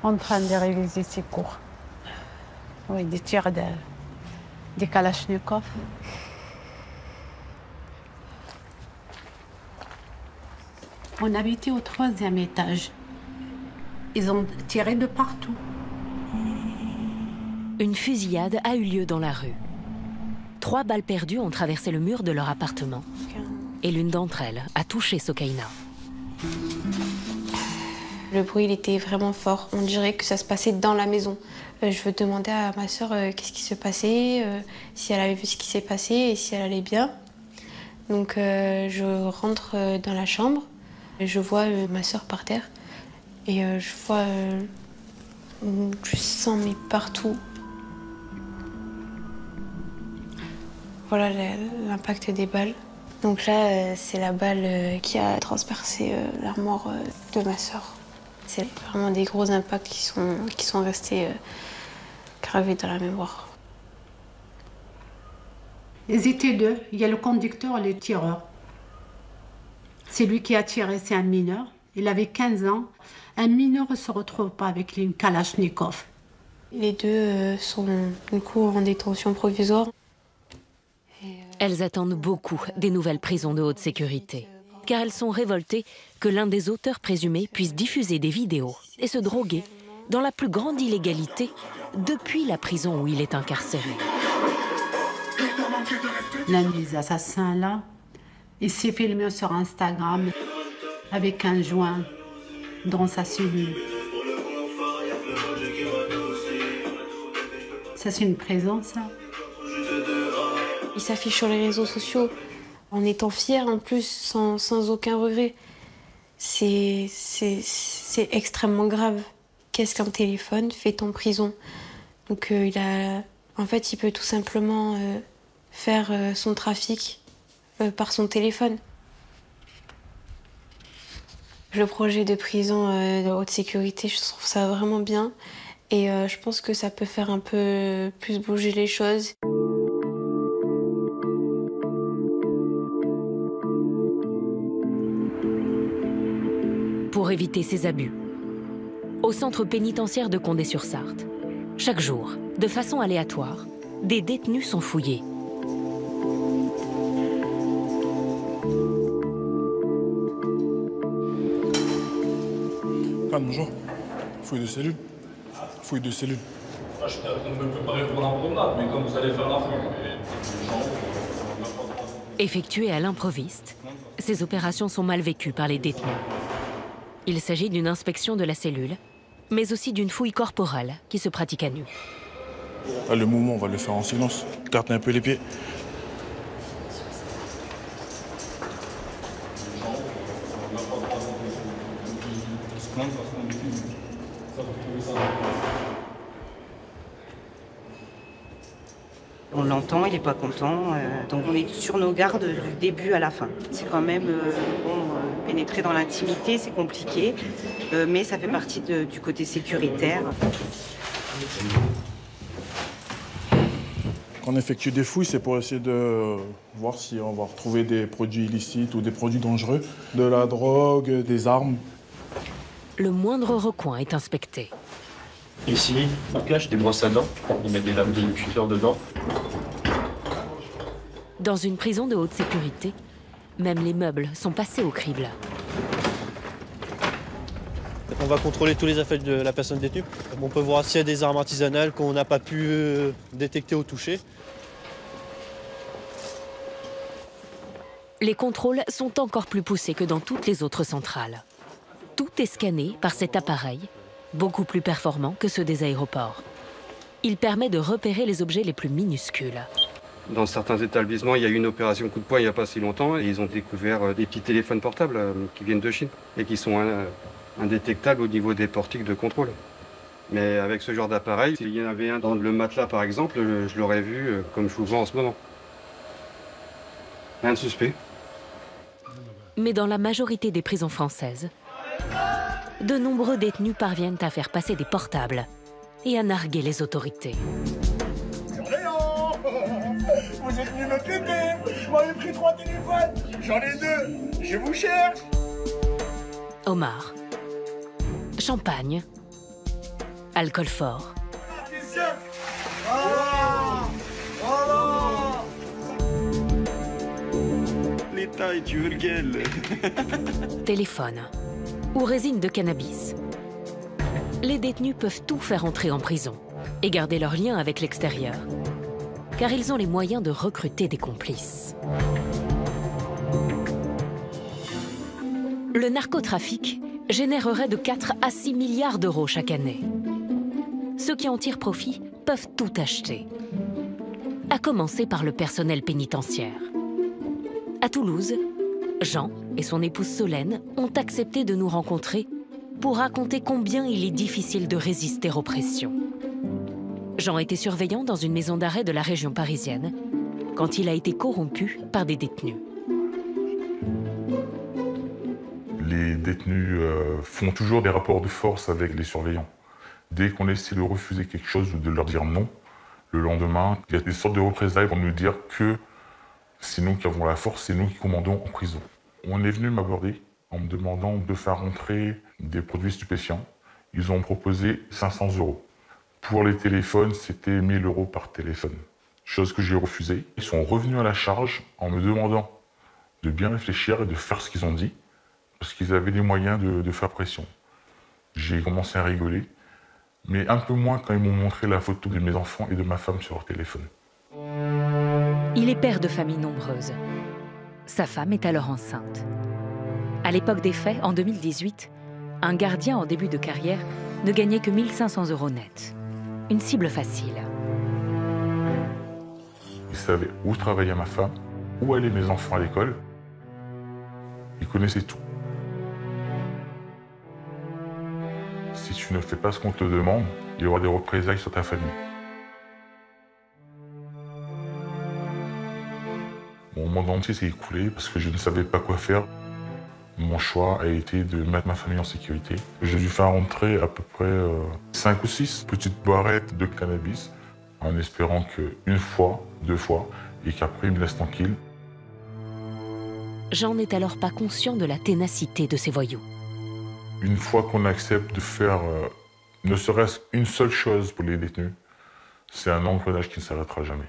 en train de réaliser ses cours. Oui, des tirs des Kalachnikov. On habitait au 3e étage. Ils ont tiré de partout. Une fusillade a eu lieu dans la rue. 3 balles perdues ont traversé le mur de leur appartement. Et l'une d'entre elles a touché Sokaina. Le bruit, il était vraiment fort. On dirait que ça se passait dans la maison. Je veux demander à ma sœur qu'est-ce qui se passait, si elle avait vu ce qui s'est passé et si elle allait bien. Donc je rentre dans la chambre, je vois ma sœur par terre et je vois du sang mais partout. Voilà l'impact des balles. Donc là, c'est la balle qui a transpercé l'armoire de ma sœur. C'est vraiment des gros impacts qui sont restés gravés dans la mémoire. Ils étaient 2. Il y a le conducteur et le tireur. C'est lui qui a tiré, c'est un mineur. Il avait 15 ans. Un mineur ne se retrouve pas avec une Kalachnikov. Les 2 sont du coup en détention provisoire. Elles attendent beaucoup des nouvelles prisons de haute sécurité, car elles sont révoltées que l'un des auteurs présumés puisse diffuser des vidéos et se droguer dans la plus grande illégalité depuis la prison où il est incarcéré. L'un des assassins, là, il s'est filmé sur Instagram avec un joint dans sa cellule. Ça, c'est une prison, ça. Il s'affiche sur les réseaux sociaux en étant fier en plus, sans aucun regret. C'est extrêmement grave. Qu'est-ce qu'un téléphone fait en prison? Donc en fait, il peut tout simplement faire son trafic par son téléphone. Le projet de prison de haute sécurité, je trouve ça vraiment bien. Et je pense que ça peut faire un peu plus bouger les choses. Pour éviter ces abus, au centre pénitentiaire de Condé-sur-Sarthe, chaque jour, de façon aléatoire, des détenus sont fouillés. Bonjour. Fouille de cellule. Fouille de cellule. On me préparer pour la promenade, mais quand vous allez faire la fouille, Effectuées à l'improviste, ces opérations sont mal vécues par les détenus. Il s'agit d'une inspection de la cellule, mais aussi d'une fouille corporelle qui se pratique à nu. Ah, le mouvement, on va le faire en silence. Écarte un peu les pieds. On l'entend, il n'est pas content, donc on est sur nos gardes du début à la fin. C'est quand même, pénétrer dans l'intimité, c'est compliqué, mais ça fait partie du côté sécuritaire. Quand on effectue des fouilles, c'est pour essayer de voir si on va retrouver des produits illicites ou des produits dangereux, de la drogue, des armes. Le moindre recoin est inspecté. Ici, on cache des brosses à dents, ils mettent des lames de cutter dedans. Dans une prison de haute sécurité, même les meubles sont passés au crible. On va contrôler tous les affects de la personne détenue. On peut voir s'il y a des armes artisanales qu'on n'a pas pu détecter ou toucher. Les contrôles sont encore plus poussés que dans toutes les autres centrales. Tout est scanné par cet appareil, beaucoup plus performant que ceux des aéroports. Il permet de repérer les objets les plus minuscules. Dans certains établissements, il y a eu une opération coup de poing il n'y a pas si longtemps et ils ont découvert des petits téléphones portables qui viennent de Chine et qui sont indétectables au niveau des portiques de contrôle. Mais avec ce genre d'appareil, s'il y en avait un dans le matelas par exemple, je l'aurais vu comme je vous vois en ce moment. Rien de suspect. Mais dans la majorité des prisons françaises, de nombreux détenus parviennent à faire passer des portables et à narguer les autorités. Vous êtes venus me péter. Je m'avais pris 3 téléphones. J'en ai 2. Je vous cherche. Homard, champagne, alcool fort. Les tailles, tu veux lequel? Téléphone ou résine de cannabis. Les détenus peuvent tout faire entrer en prison et garder leur lien avec l'extérieur, car ils ont les moyens de recruter des complices. Le narcotrafic générerait de 4 à 6 milliards d'euros chaque année. Ceux qui en tirent profit peuvent tout acheter, à commencer par le personnel pénitentiaire. À Toulouse, Jean et son épouse Solène ont accepté de nous rencontrer pour raconter combien il est difficile de résister aux pressions. Jean était surveillant dans une maison d'arrêt de la région parisienne quand il a été corrompu par des détenus. Les détenus font toujours des rapports de force avec les surveillants. Dès qu'on essaie de refuser quelque chose ou de leur dire non, le lendemain, il y a des sortes de représailles pour nous dire que c'est nous qui avons la force, c'est nous qui commandons en prison. On est venu m'aborder en me demandant de faire rentrer des produits stupéfiants. Ils ont proposé 500 €. Pour les téléphones, c'était 1 000 € par téléphone. Chose que j'ai refusée. Ils sont revenus à la charge en me demandant de bien réfléchir et de faire ce qu'ils ont dit, parce qu'ils avaient les moyens de faire pression. J'ai commencé à rigoler, mais un peu moins quand ils m'ont montré la photo de mes enfants et de ma femme sur leur téléphone. Il est père de famille nombreuse. Sa femme est alors enceinte. À l'époque des faits, en 2018, un gardien en début de carrière ne gagnait que 1 500 € net. Une cible facile. Il savait où travaillait ma femme, où allaient mes enfants à l'école. Il connaissait tout. Si tu ne fais pas ce qu'on te demande, il y aura des représailles sur ta famille. Mon monde entier s'est écoulé parce que je ne savais pas quoi faire. Mon choix a été de mettre ma famille en sécurité. J'ai dû faire rentrer à peu près 5 ou 6 petites barrettes de cannabis en espérant qu'une fois, 2 fois, et qu'après il me laisse tranquille. Jean n'est alors pas conscient de la ténacité de ces voyous. Une fois qu'on accepte de faire ne serait-ce une seule chose pour les détenus, c'est un engrenage qui ne s'arrêtera jamais.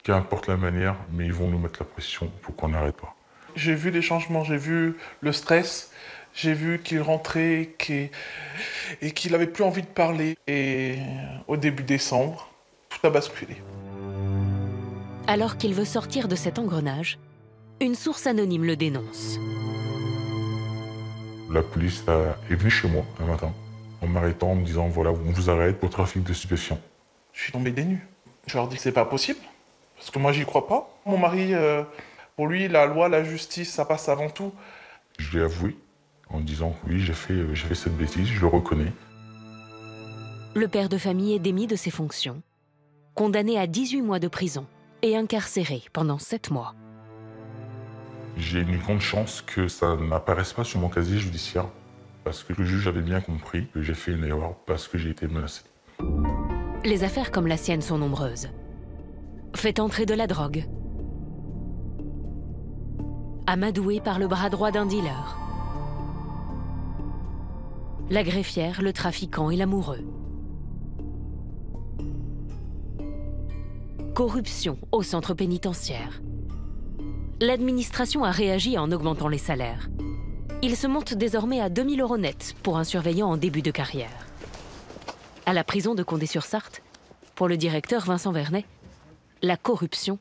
Qu'importe la manière, mais ils vont nous mettre la pression pour qu'on n'arrête pas. J'ai vu les changements, j'ai vu le stress, j'ai vu qu'il rentrait et qu'il n'avait plus envie de parler. Et au début décembre, tout a basculé. Alors qu'il veut sortir de cet engrenage, une source anonyme le dénonce. La police est venue chez moi un matin, en m'arrêtant, en me disant voilà, on vous arrête pour trafic de stupéfiants. Je suis tombé des nues. Je leur dis que c'est pas possible, parce que moi j'y crois pas. Mon mari, pour lui, la loi, la justice, ça passe avant tout. Je l'ai avoué, en disant oui, j'ai fait cette bêtise, je le reconnais. Le père de famille est démis de ses fonctions, condamné à 18 mois de prison et incarcéré pendant 7 mois. J'ai une grande chance que ça n'apparaisse pas sur mon casier judiciaire, parce que le juge avait bien compris que j'ai fait une erreur parce que j'ai été menacé. Les affaires comme la sienne sont nombreuses. Fait entrer de la drogue, amadoué par le bras droit d'un dealer, la greffière, le trafiquant et l'amoureux. Corruption au centre pénitentiaire. L'administration a réagi en augmentant les salaires. Il se monte désormais à 2 000 € net pour un surveillant en début de carrière. À la prison de Condé-sur-Sarthe, pour le directeur Vincent Vernet, la corruption,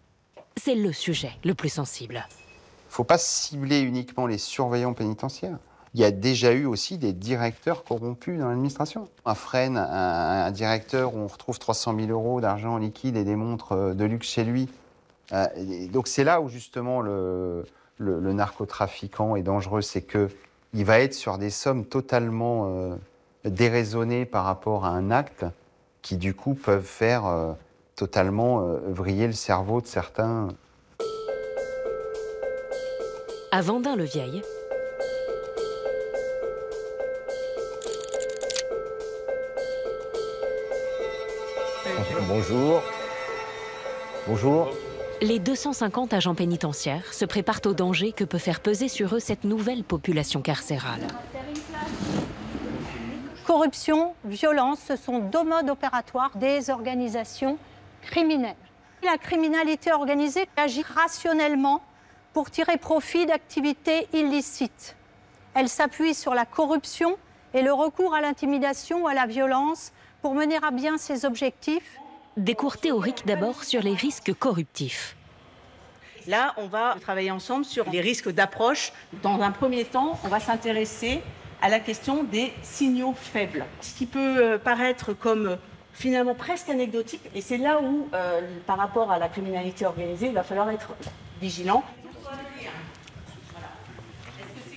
c'est le sujet le plus sensible. Il ne faut pas cibler uniquement les surveillants pénitentiaires. Il y a déjà eu aussi des directeurs corrompus dans l'administration. Un Fresnes, un directeur où on retrouve 300 000 € d'argent liquide et des montres de luxe chez lui. Donc c'est là où justement le narcotrafiquant est dangereux, c'est qu'il va être sur des sommes totalement déraisonnées par rapport à un acte qui du coup peuvent faire totalement vriller le cerveau de certains. À Vendin-le-Vieil, bonjour. Bonjour. Les 250 agents pénitentiaires se préparent au danger que peut faire peser sur eux cette nouvelle population carcérale. Corruption, violence, ce sont 2 modes opératoires des organisations criminelles. La criminalité organisée agit rationnellement pour tirer profit d'activités illicites. Elle s'appuie sur la corruption et le recours à l'intimidation ou à la violence pour mener à bien ses objectifs. Des cours théoriques d'abord sur les risques corruptifs. Là, on va travailler ensemble sur les risques d'approche. Dans un premier temps, on va s'intéresser à la question des signaux faibles. Ce qui peut paraître comme finalement presque anecdotique, et c'est là où, par rapport à la criminalité organisée, il va falloir être vigilant.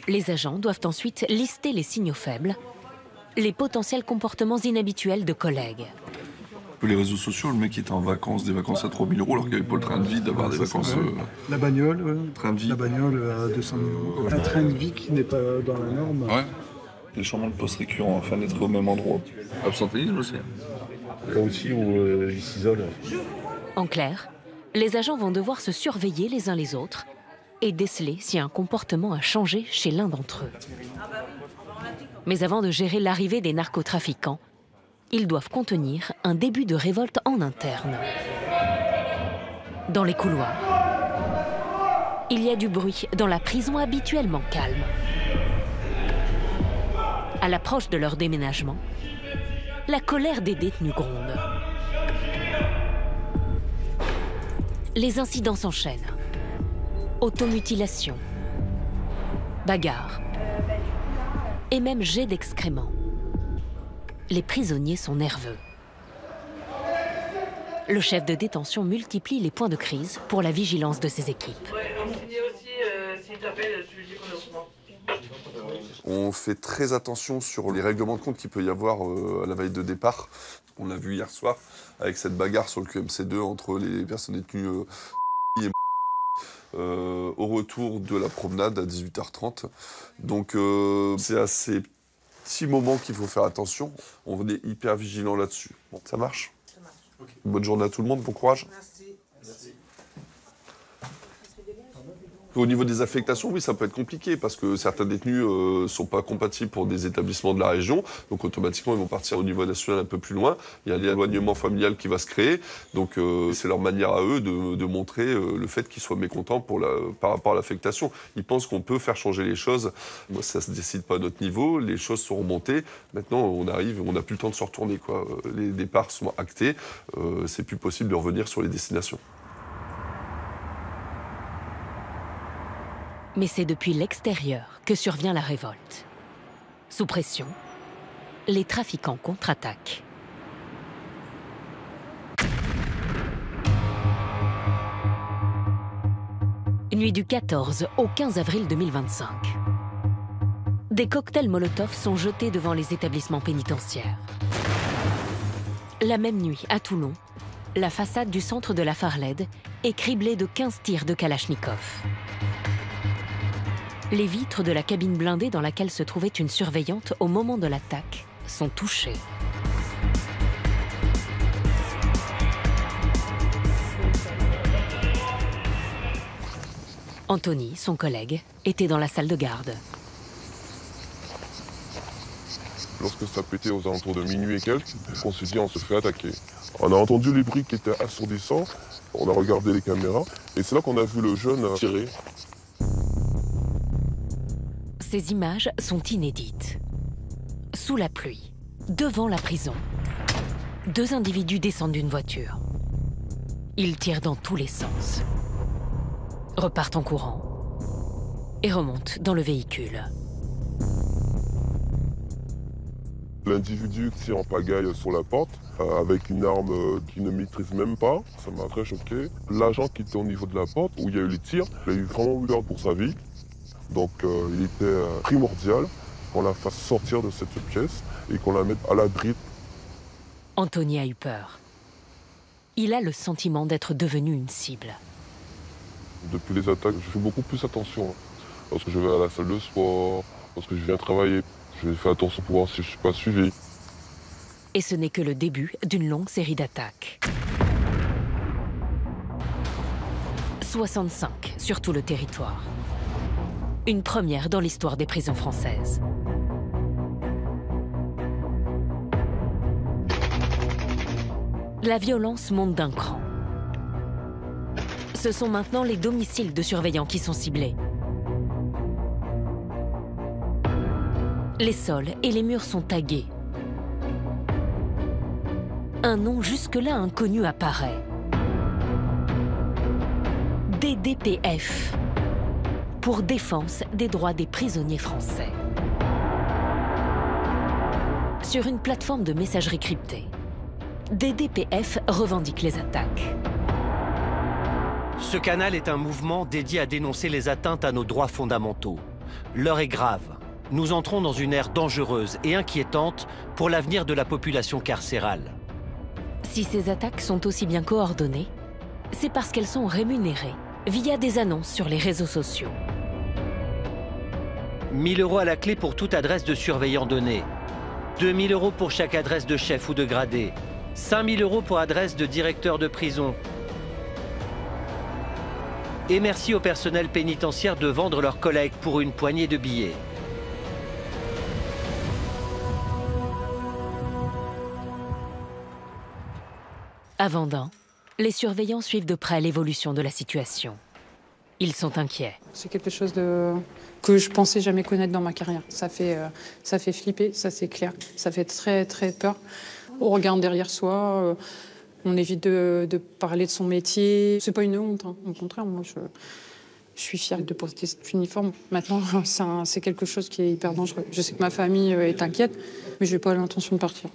Les agents doivent ensuite lister les signaux faibles, les potentiels comportements inhabituels de collègues. Les réseaux sociaux, le mec était en vacances, des vacances à 3 000 €, alors qu'il n'y avait pas le train de vie d'avoir des vacances. La bagnole, train de vie. La bagnole à 200 000 €. Un train de vie qui n'est pas dans la norme. Ouais. Les changements de poste récurrents afin d'être au même endroit. Absentéisme aussi. Là aussi où ils s'isolent. En clair, les agents vont devoir se surveiller les uns les autres et déceler si un comportement a changé chez l'un d'entre eux. Mais avant de gérer l'arrivée des narcotrafiquants, ils doivent contenir un début de révolte en interne. Dans les couloirs, il y a du bruit dans la prison habituellement calme. À l'approche de leur déménagement, la colère des détenus gronde. Les incidents s'enchaînent. Automutilation, bagarres et même jets d'excréments. Les prisonniers sont nerveux. le chef de détention multiplie les points de crise pour la vigilance de ses équipes. On fait très attention sur les règlements de compte qu'il peut y avoir à la veille de départ. On l'a vu hier soir avec cette bagarre sur le QMC2 entre les personnes détenues et au retour de la promenade à 18h30. Donc c'est à ces petits moments qu'il faut faire attention. On est hyper vigilant là-dessus. Bon, ça marche? Ça marche. Okay. Bonne journée à tout le monde, bon courage. Merci. Merci. Au niveau des affectations, oui, ça peut être compliqué parce que certains détenus ne sont pas compatibles pour des établissements de la région. Donc automatiquement, ils vont partir au niveau national un peu plus loin. Il y a l'éloignement familial qui va se créer. Donc c'est leur manière à eux de montrer le fait qu'ils soient mécontents par rapport à l'affectation. Ils pensent qu'on peut faire changer les choses. Moi, ça ne se décide pas à notre niveau. Les choses sont remontées. Maintenant, on arrive, on n'a plus le temps de se retourner, quoi. Les départs sont actés. C'est plus possible de revenir sur les destinations. Mais c'est depuis l'extérieur que survient la révolte. Sous pression, les trafiquants contre-attaquent. Nuit du 14 au 15 avril 2025. Des cocktails Molotov sont jetés devant les établissements pénitentiaires. La même nuit, à Toulon, la façade du centre de la Farled est criblée de 15 tirs de Kalachnikov. Les vitres de la cabine blindée dans laquelle se trouvait une surveillante au moment de l'attaque sont touchées. Anthony, son collègue, était dans la salle de garde. Lorsque ça a pété aux alentours de minuit et quelques, on s'est dit on se fait attaquer. On a entendu les bruits qui étaient assourdissants, on a regardé les caméras et c'est là qu'on a vu le jeune tirer. Ces images sont inédites. Sous la pluie, devant la prison, deux individus descendent d'une voiture. Ils tirent dans tous les sens, repartent en courant et remontent dans le véhicule. L'individu tire en pagaille sur la porte avec une arme qu'il ne maîtrise même pas. Ça m'a très choqué. L'agent qui était au niveau de la porte, où il y a eu les tirs, il a eu vraiment peur pour sa vie. Donc il était primordial qu'on la fasse sortir de cette pièce et qu'on la mette à l'abri. Anthony a eu peur. Il a le sentiment d'être devenu une cible. Depuis les attaques, je fais beaucoup plus attention. Lorsque je vais à la salle de sport, lorsque je viens travailler, je fais attention pour voir si je ne suis pas suivi. Et ce n'est que le début d'une longue série d'attaques. 65 sur tout le territoire. Une première dans l'histoire des prisons françaises. La violence monte d'un cran. Ce sont maintenant les domiciles de surveillants qui sont ciblés. Les sols et les murs sont tagués. Un nom jusque-là inconnu apparaît. DDPF. Pour défense des droits des prisonniers français. Sur une plateforme de messagerie cryptée, DDPF revendique les attaques. Ce canal est un mouvement dédié à dénoncer les atteintes à nos droits fondamentaux. L'heure est grave. Nous entrons dans une ère dangereuse et inquiétante pour l'avenir de la population carcérale. Si ces attaques sont aussi bien coordonnées, c'est parce qu'elles sont rémunérées via des annonces sur les réseaux sociaux. 1 000 € à la clé pour toute adresse de surveillant donnée. 2 000 € pour chaque adresse de chef ou de gradé. 5 000 € pour adresse de directeur de prison. Et merci au personnel pénitentiaire de vendre leurs collègues pour une poignée de billets. À Vendin, les surveillants suivent de près l'évolution de la situation. Ils sont inquiets. C'est quelque chose que je pensais jamais connaître dans ma carrière. Ça fait flipper, ça c'est clair. Ça fait très très peur. On regarde derrière soi, on évite de parler de son métier. C'est pas une honte, hein. Au contraire, moi je suis fière de porter cet uniforme. Maintenant, c'est quelque chose qui est hyper dangereux. Je sais que ma famille est inquiète, mais je n'ai pas l'intention de partir.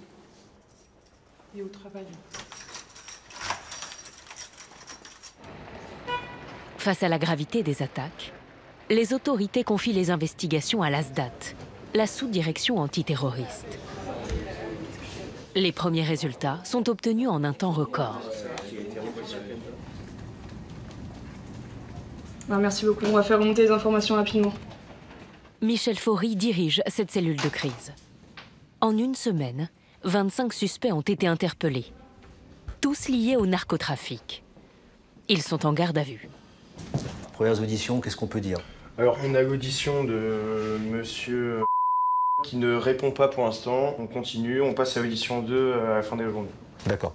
Et au travail. Face à la gravité des attaques, les autorités confient les investigations à l'ASDAT, la sous-direction antiterroriste. Les premiers résultats sont obtenus en un temps record. Merci beaucoup, on va faire remonter les informations rapidement. Michel Faury dirige cette cellule de crise. En une semaine, 25 suspects ont été interpellés, tous liés au narcotrafic. Ils sont en garde à vue. Premières auditions, qu'est-ce qu'on peut dire? Alors, on a l'audition de monsieur qui ne répond pas pour l'instant. On continue, on passe à l'audition 2 à la fin de la journée. D'accord.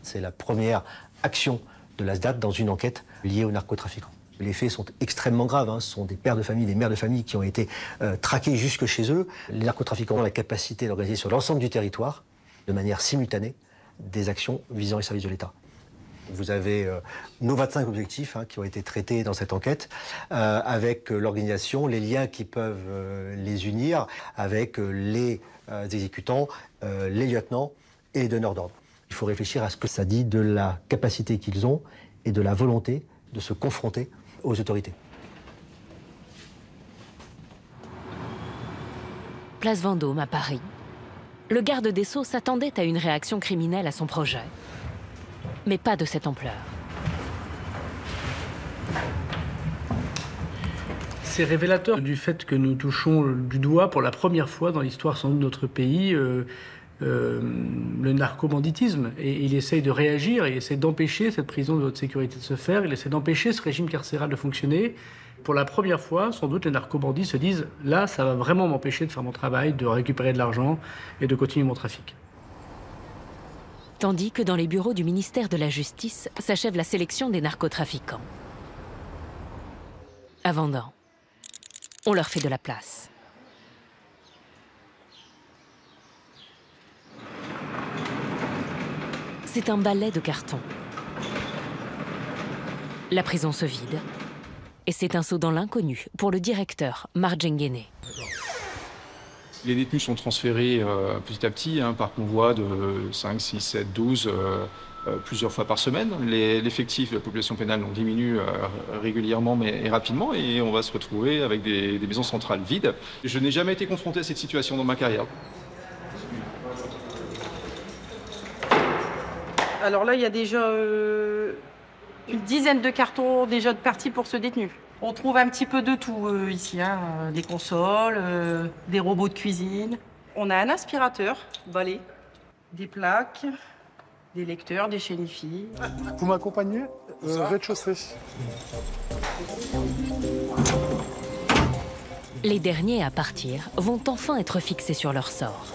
C'est la première action de l'ASDAT dans une enquête liée aux narcotrafiquants. Les faits sont extrêmement graves. Hein. Ce sont des pères de famille, des mères de famille qui ont été traqués jusque chez eux. Les narcotrafiquants ont la capacité d'organiser sur l'ensemble du territoire, de manière simultanée, des actions visant les services de l'État. Vous avez nos 25 objectifs qui ont été traités dans cette enquête, avec l'organisation, les liens qui peuvent les unir, avec les exécutants, les lieutenants et les donneurs d'ordre. Il faut réfléchir à ce que ça dit de la capacité qu'ils ont et de la volonté de se confronter aux autorités. Place Vendôme à Paris. Le garde des Sceaux s'attendait à une réaction criminelle à son projet. Mais pas de cette ampleur. C'est révélateur du fait que nous touchons du doigt pour la première fois dans l'histoire sans doute de notre pays le narcobanditisme. Et il essaye de réagir, il essaie d'empêcher cette prison de haute sécurité de se faire, il essaie d'empêcher ce régime carcéral de fonctionner. Pour la première fois, sans doute, les narcobandits se disent « là, ça va vraiment m'empêcher de faire mon travail, de récupérer de l'argent et de continuer mon trafic ». Tandis que dans les bureaux du ministère de la Justice s'achève la sélection des narcotrafiquants. À Vendôme, on leur fait de la place. C'est un balai de carton. La prison se vide. Et c'est un saut dans l'inconnu pour le directeur, Marc Djenguéné. Les détenus sont transférés petit à petit par convoi de 5, 6, 7, 12, plusieurs fois par semaine. L'effectif de la population pénale diminue régulièrement et rapidement et on va se retrouver avec des maisons centrales vides. Je n'ai jamais été confronté à cette situation dans ma carrière. Alors là, il y a déjà une dizaine de cartons déjà de partis pour ce détenu. On trouve un petit peu de tout ici, des consoles, des robots de cuisine. On a un aspirateur, balai, des plaques, des lecteurs, des chaînes IFI. Vous m'accompagnez rez-de-chaussée. Les derniers à partir vont enfin être fixés sur leur sort.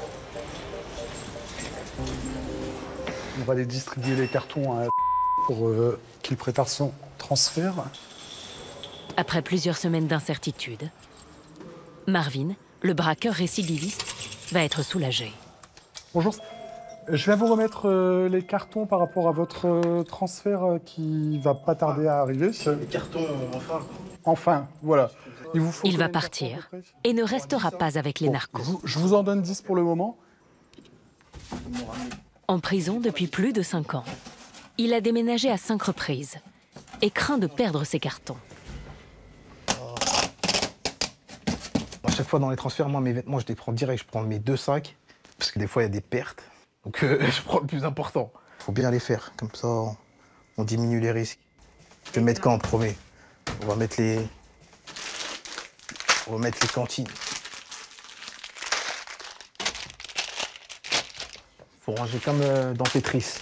On va les distribuer les cartons pour qu'ils préparent son transfert. Après plusieurs semaines d'incertitude, Marvin, le braqueur récidiviste, va être soulagé. Bonjour. Je viens vous remettre les cartons par rapport à votre transfert qui va pas tarder à arriver. Les cartons, enfin. Enfin, voilà. Il va partir et ne restera pas avec les narcos. Je vous en donne 10 pour le moment. En prison depuis plus de 5 ans, il a déménagé à 5 reprises et craint de perdre ses cartons. À chaque fois dans les transferts, moi, mes vêtements, je les prends direct. Je prends mes 2 sacs, parce que des fois, il y a des pertes. Donc, je prends le plus important. Il faut bien les faire, comme ça, on diminue les risques. Je vais mettre quand en premier? On va mettre les cantines. Faut ranger comme dans Tetris.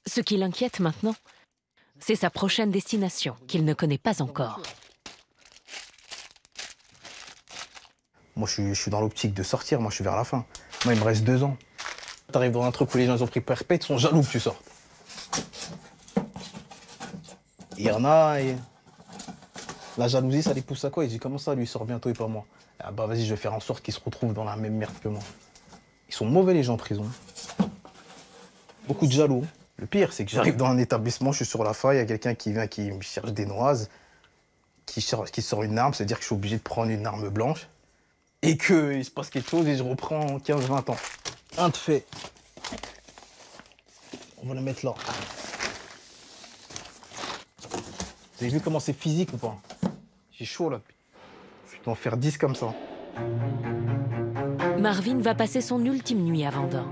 Ce qui l'inquiète maintenant, c'est sa prochaine destination qu'il ne connaît pas encore. Moi, je suis dans l'optique de sortir. Moi, je suis vers la fin. Moi, il me reste 2 ans. T'arrives dans un truc où les gens ils ont pris perpète, ils sont jaloux que tu sortes. Il y en a, et la jalousie, ça les pousse à quoi? Ils disent comment ça, lui, il sort bientôt et pas moi? Ah bah vas-y, je vais faire en sorte qu'ils se retrouvent dans la même merde que moi. Ils sont mauvais, les gens en prison. Beaucoup de jaloux. Le pire, c'est que j'arrive dans un établissement, je suis sur la faille, il y a quelqu'un qui vient, qui me cherche des noises, qui sort une arme, c'est-à-dire que je suis obligé de prendre une arme blanche, et qu'il se passe quelque chose et je reprends 15-20 ans. Un de fait. On va le mettre là. Vous avez vu comment c'est physique ou pas? J'ai chaud là. Je dois en faire 10 comme ça. Marvin va passer son ultime nuit à Vendin.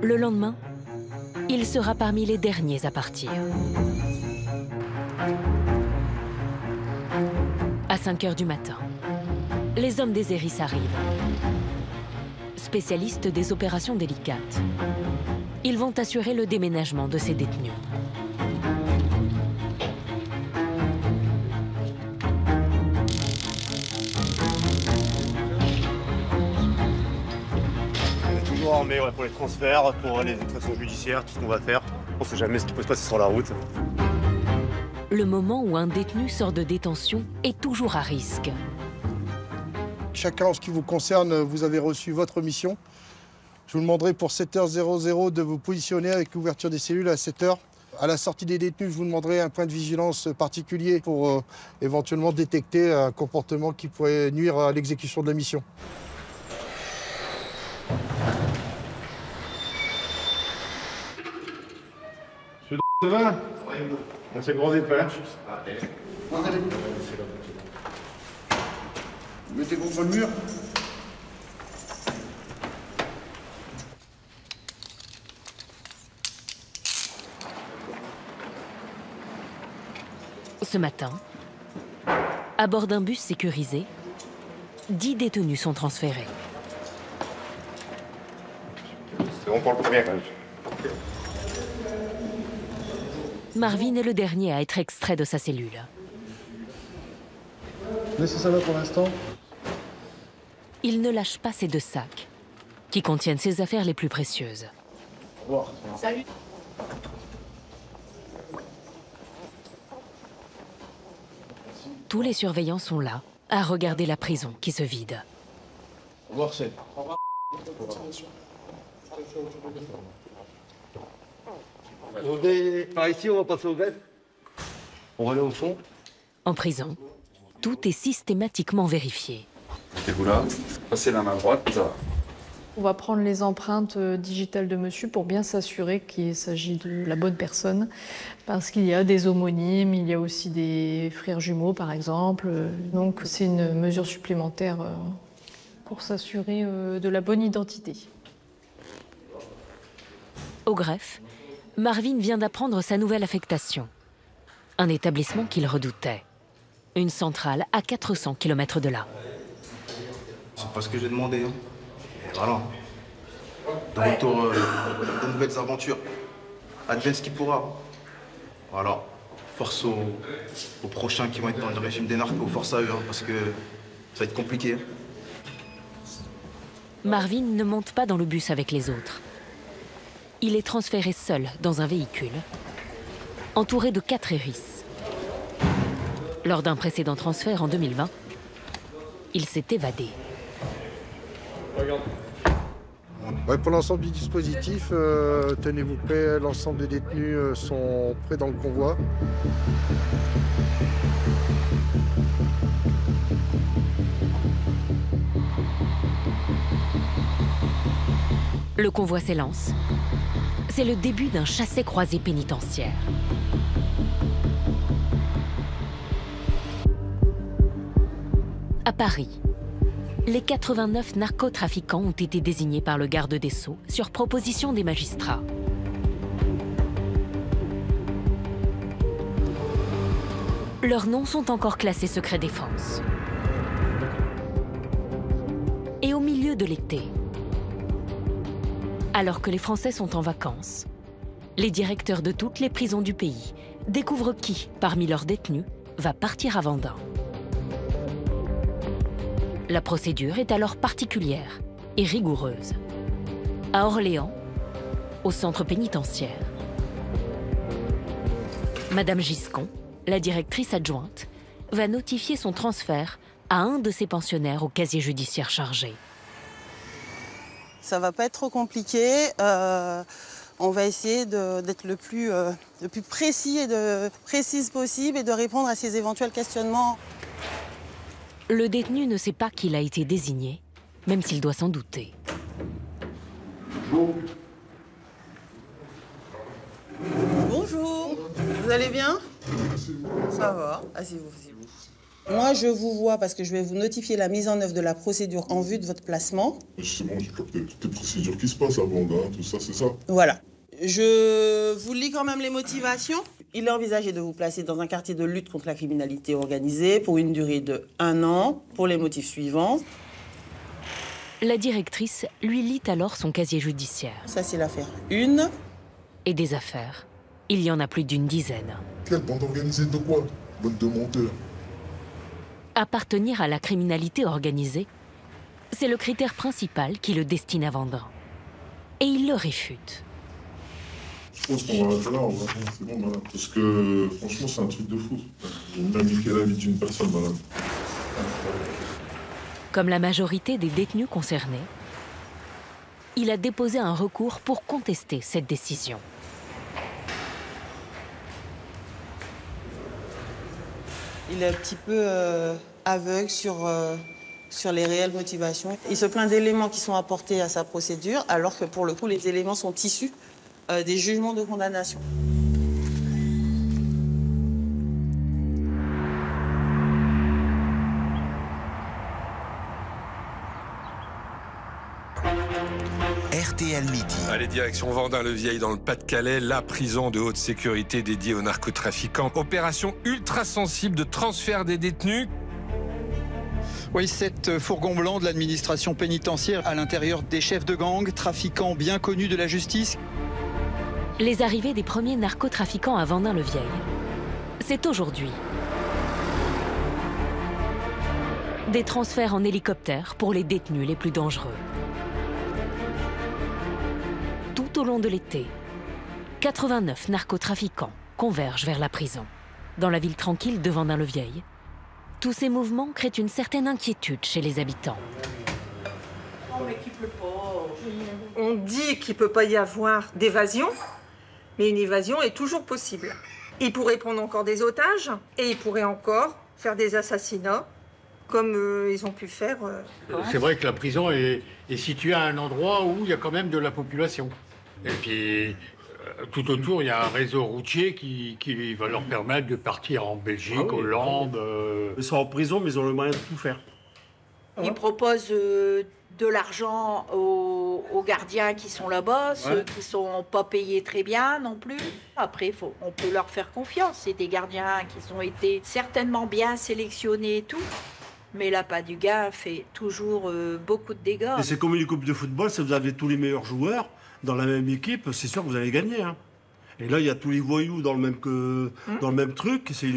Le lendemain, il sera parmi les derniers à partir. À 5 h du matin, les hommes des Hérisses arrivent. Spécialistes des opérations délicates, ils vont assurer le déménagement de ces détenus. Armé pour les transferts, pour les extractions judiciaires, tout ce qu'on va faire. On ne sait jamais ce qui peut se passer sur la route. Le moment où un détenu sort de détention est toujours à risque. Chacun en ce qui vous concerne, vous avez reçu votre mission. Je vous demanderai pour 7h00 de vous positionner avec l'ouverture des cellules à 7h. À la sortie des détenus, je vous demanderai un point de vigilance particulier pour éventuellement détecter un comportement qui pourrait nuire à l'exécution de la mission. Ça va? On s'est croisé pas. Mettez contre le mur. Ce matin, à bord d'un bus sécurisé, 10 détenus sont transférés. C'est bon pour le premier, quand même. Marvin est le dernier à être extrait de sa cellule. Laissez ça là pour l'instant. Il ne lâche pas ses 2 sacs, qui contiennent ses affaires les plus précieuses. Au revoir. Salut. Tous les surveillants sont là, à regarder la prison qui se vide. Au revoir, Seth. Au revoir. On est par ici, on va passer au greffe. On va aller au fond. En prison, tout est systématiquement vérifié. Mettez-vous là, passez la main droite, ça va. On va prendre les empreintes digitales de monsieur pour bien s'assurer qu'il s'agit de la bonne personne. Parce qu'il y a des homonymes, il y a aussi des frères jumeaux par exemple. Donc c'est une mesure supplémentaire pour s'assurer de la bonne identité. Au greffe, Marvin vient d'apprendre sa nouvelle affectation. Un établissement qu'il redoutait. Une centrale à 400 km de là. C'est pas ce que j'ai demandé. Hein. Et voilà. De retour de nouvelles aventures. Advienne ce qui pourra. Voilà. Force aux prochains qui vont être dans le régime des narcos. Force à eux, hein, parce que ça va être compliqué. Marvin ne monte pas dans le bus avec les autres. Il est transféré seul dans un véhicule, entouré de 4 hérisses. Lors d'un précédent transfert en 2020, il s'est évadé. Ouais, pour l'ensemble du dispositif, tenez-vous prêts, l'ensemble des détenus sont prêts dans le convoi. Le convoi s'élance. C'est le début d'un chassé-croisé pénitentiaire. À Paris, les 89 narcotrafiquants ont été désignés par le garde des Sceaux sur proposition des magistrats. Leurs noms sont encore classés secret défense. Et au milieu de l'été, alors que les Français sont en vacances, les directeurs de toutes les prisons du pays découvrent qui, parmi leurs détenus, va partir à Vendin. La procédure est alors particulière et rigoureuse. À Orléans, au centre pénitentiaire, Madame Giscon, la directrice adjointe, va notifier son transfert à un de ses pensionnaires au casier judiciaire chargé. Ça va pas être trop compliqué. On va essayer d'être le plus précis et précise possible et de répondre à ces éventuels questionnements. Le détenu ne sait pas qu'il a été désigné, même s'il doit s'en douter. Bonjour, vous allez bien ? Ça va, asseyez-vous. Moi, je vous vois parce que je vais vous notifier la mise en œuvre de la procédure en vue de votre placement. Justement, j'ai capté toutes les procédures qui se passent avant, hein, tout ça, c'est ça. Voilà. Je vous lis quand même les motivations. Il est envisagé de vous placer dans un quartier de lutte contre la criminalité organisée pour une durée de 1 an, pour les motifs suivants. La directrice lui lit alors son casier judiciaire. Ça, c'est l'affaire 1. Et des affaires. Il y en a plus d'une dizaine. Quelle bande organisée de quoi? Bande de menteurs. Appartenir à la criminalité organisée, c'est le critère principal qui le destine à Vendin. Et il le réfute. Je pense qu'on va arrêter là, c'est bon, madame. Parce que, franchement, c'est un truc de fou. On a niqué la vie d'une personne, madame. Comme la majorité des détenus concernés, il a déposé un recours pour contester cette décision. Il est un petit peu aveugle sur les réelles motivations. Il se plaint d'éléments qui sont apportés à sa procédure, alors que pour le coup, les éléments sont issus des jugements de condamnation. RTL Midi. Allez, direction Vendin-le-Vieil dans le Pas-de-Calais, la prison de haute sécurité dédiée aux narcotrafiquants. Opération ultra sensible de transfert des détenus. Oui, 7 fourgons blancs de l'administration pénitentiaire à l'intérieur des chefs de gang, trafiquants bien connus de la justice. Les arrivées des premiers narcotrafiquants à Vendin-le-Vieil, c'est aujourd'hui. Des transferts en hélicoptère pour les détenus les plus dangereux. Tout au long de l'été, 89 narcotrafiquants convergent vers la prison. Dans la ville tranquille de Vendin-le-Vieil, tous ces mouvements créent une certaine inquiétude chez les habitants. On dit qu'il ne peut pas y avoir d'évasion, mais une évasion est toujours possible. Ils pourraient prendre encore des otages et ils pourraient encore faire des assassinats, comme ils ont pu faire. C'est vrai que la prison est située à un endroit où il y a quand même de la population. Et puis, tout autour, il y a un réseau routier qui va leur permettre de partir en Belgique, Hollande. Ils sont en prison, mais ils ont le moyen de tout faire. Ils proposent de l'argent aux gardiens qui sont là-bas, ceux qui ne sont pas payés très bien non plus. Après, on peut leur faire confiance. C'est des gardiens qui ont été certainement bien sélectionnés et tout. Mais l'appât du gain fait toujours beaucoup de dégâts. Et c'est comme une coupe de football, si vous avez tous les meilleurs joueurs dans la même équipe, c'est sûr que vous allez gagner. Hein. Et là, il y a tous les voyous dans le même truc. C'est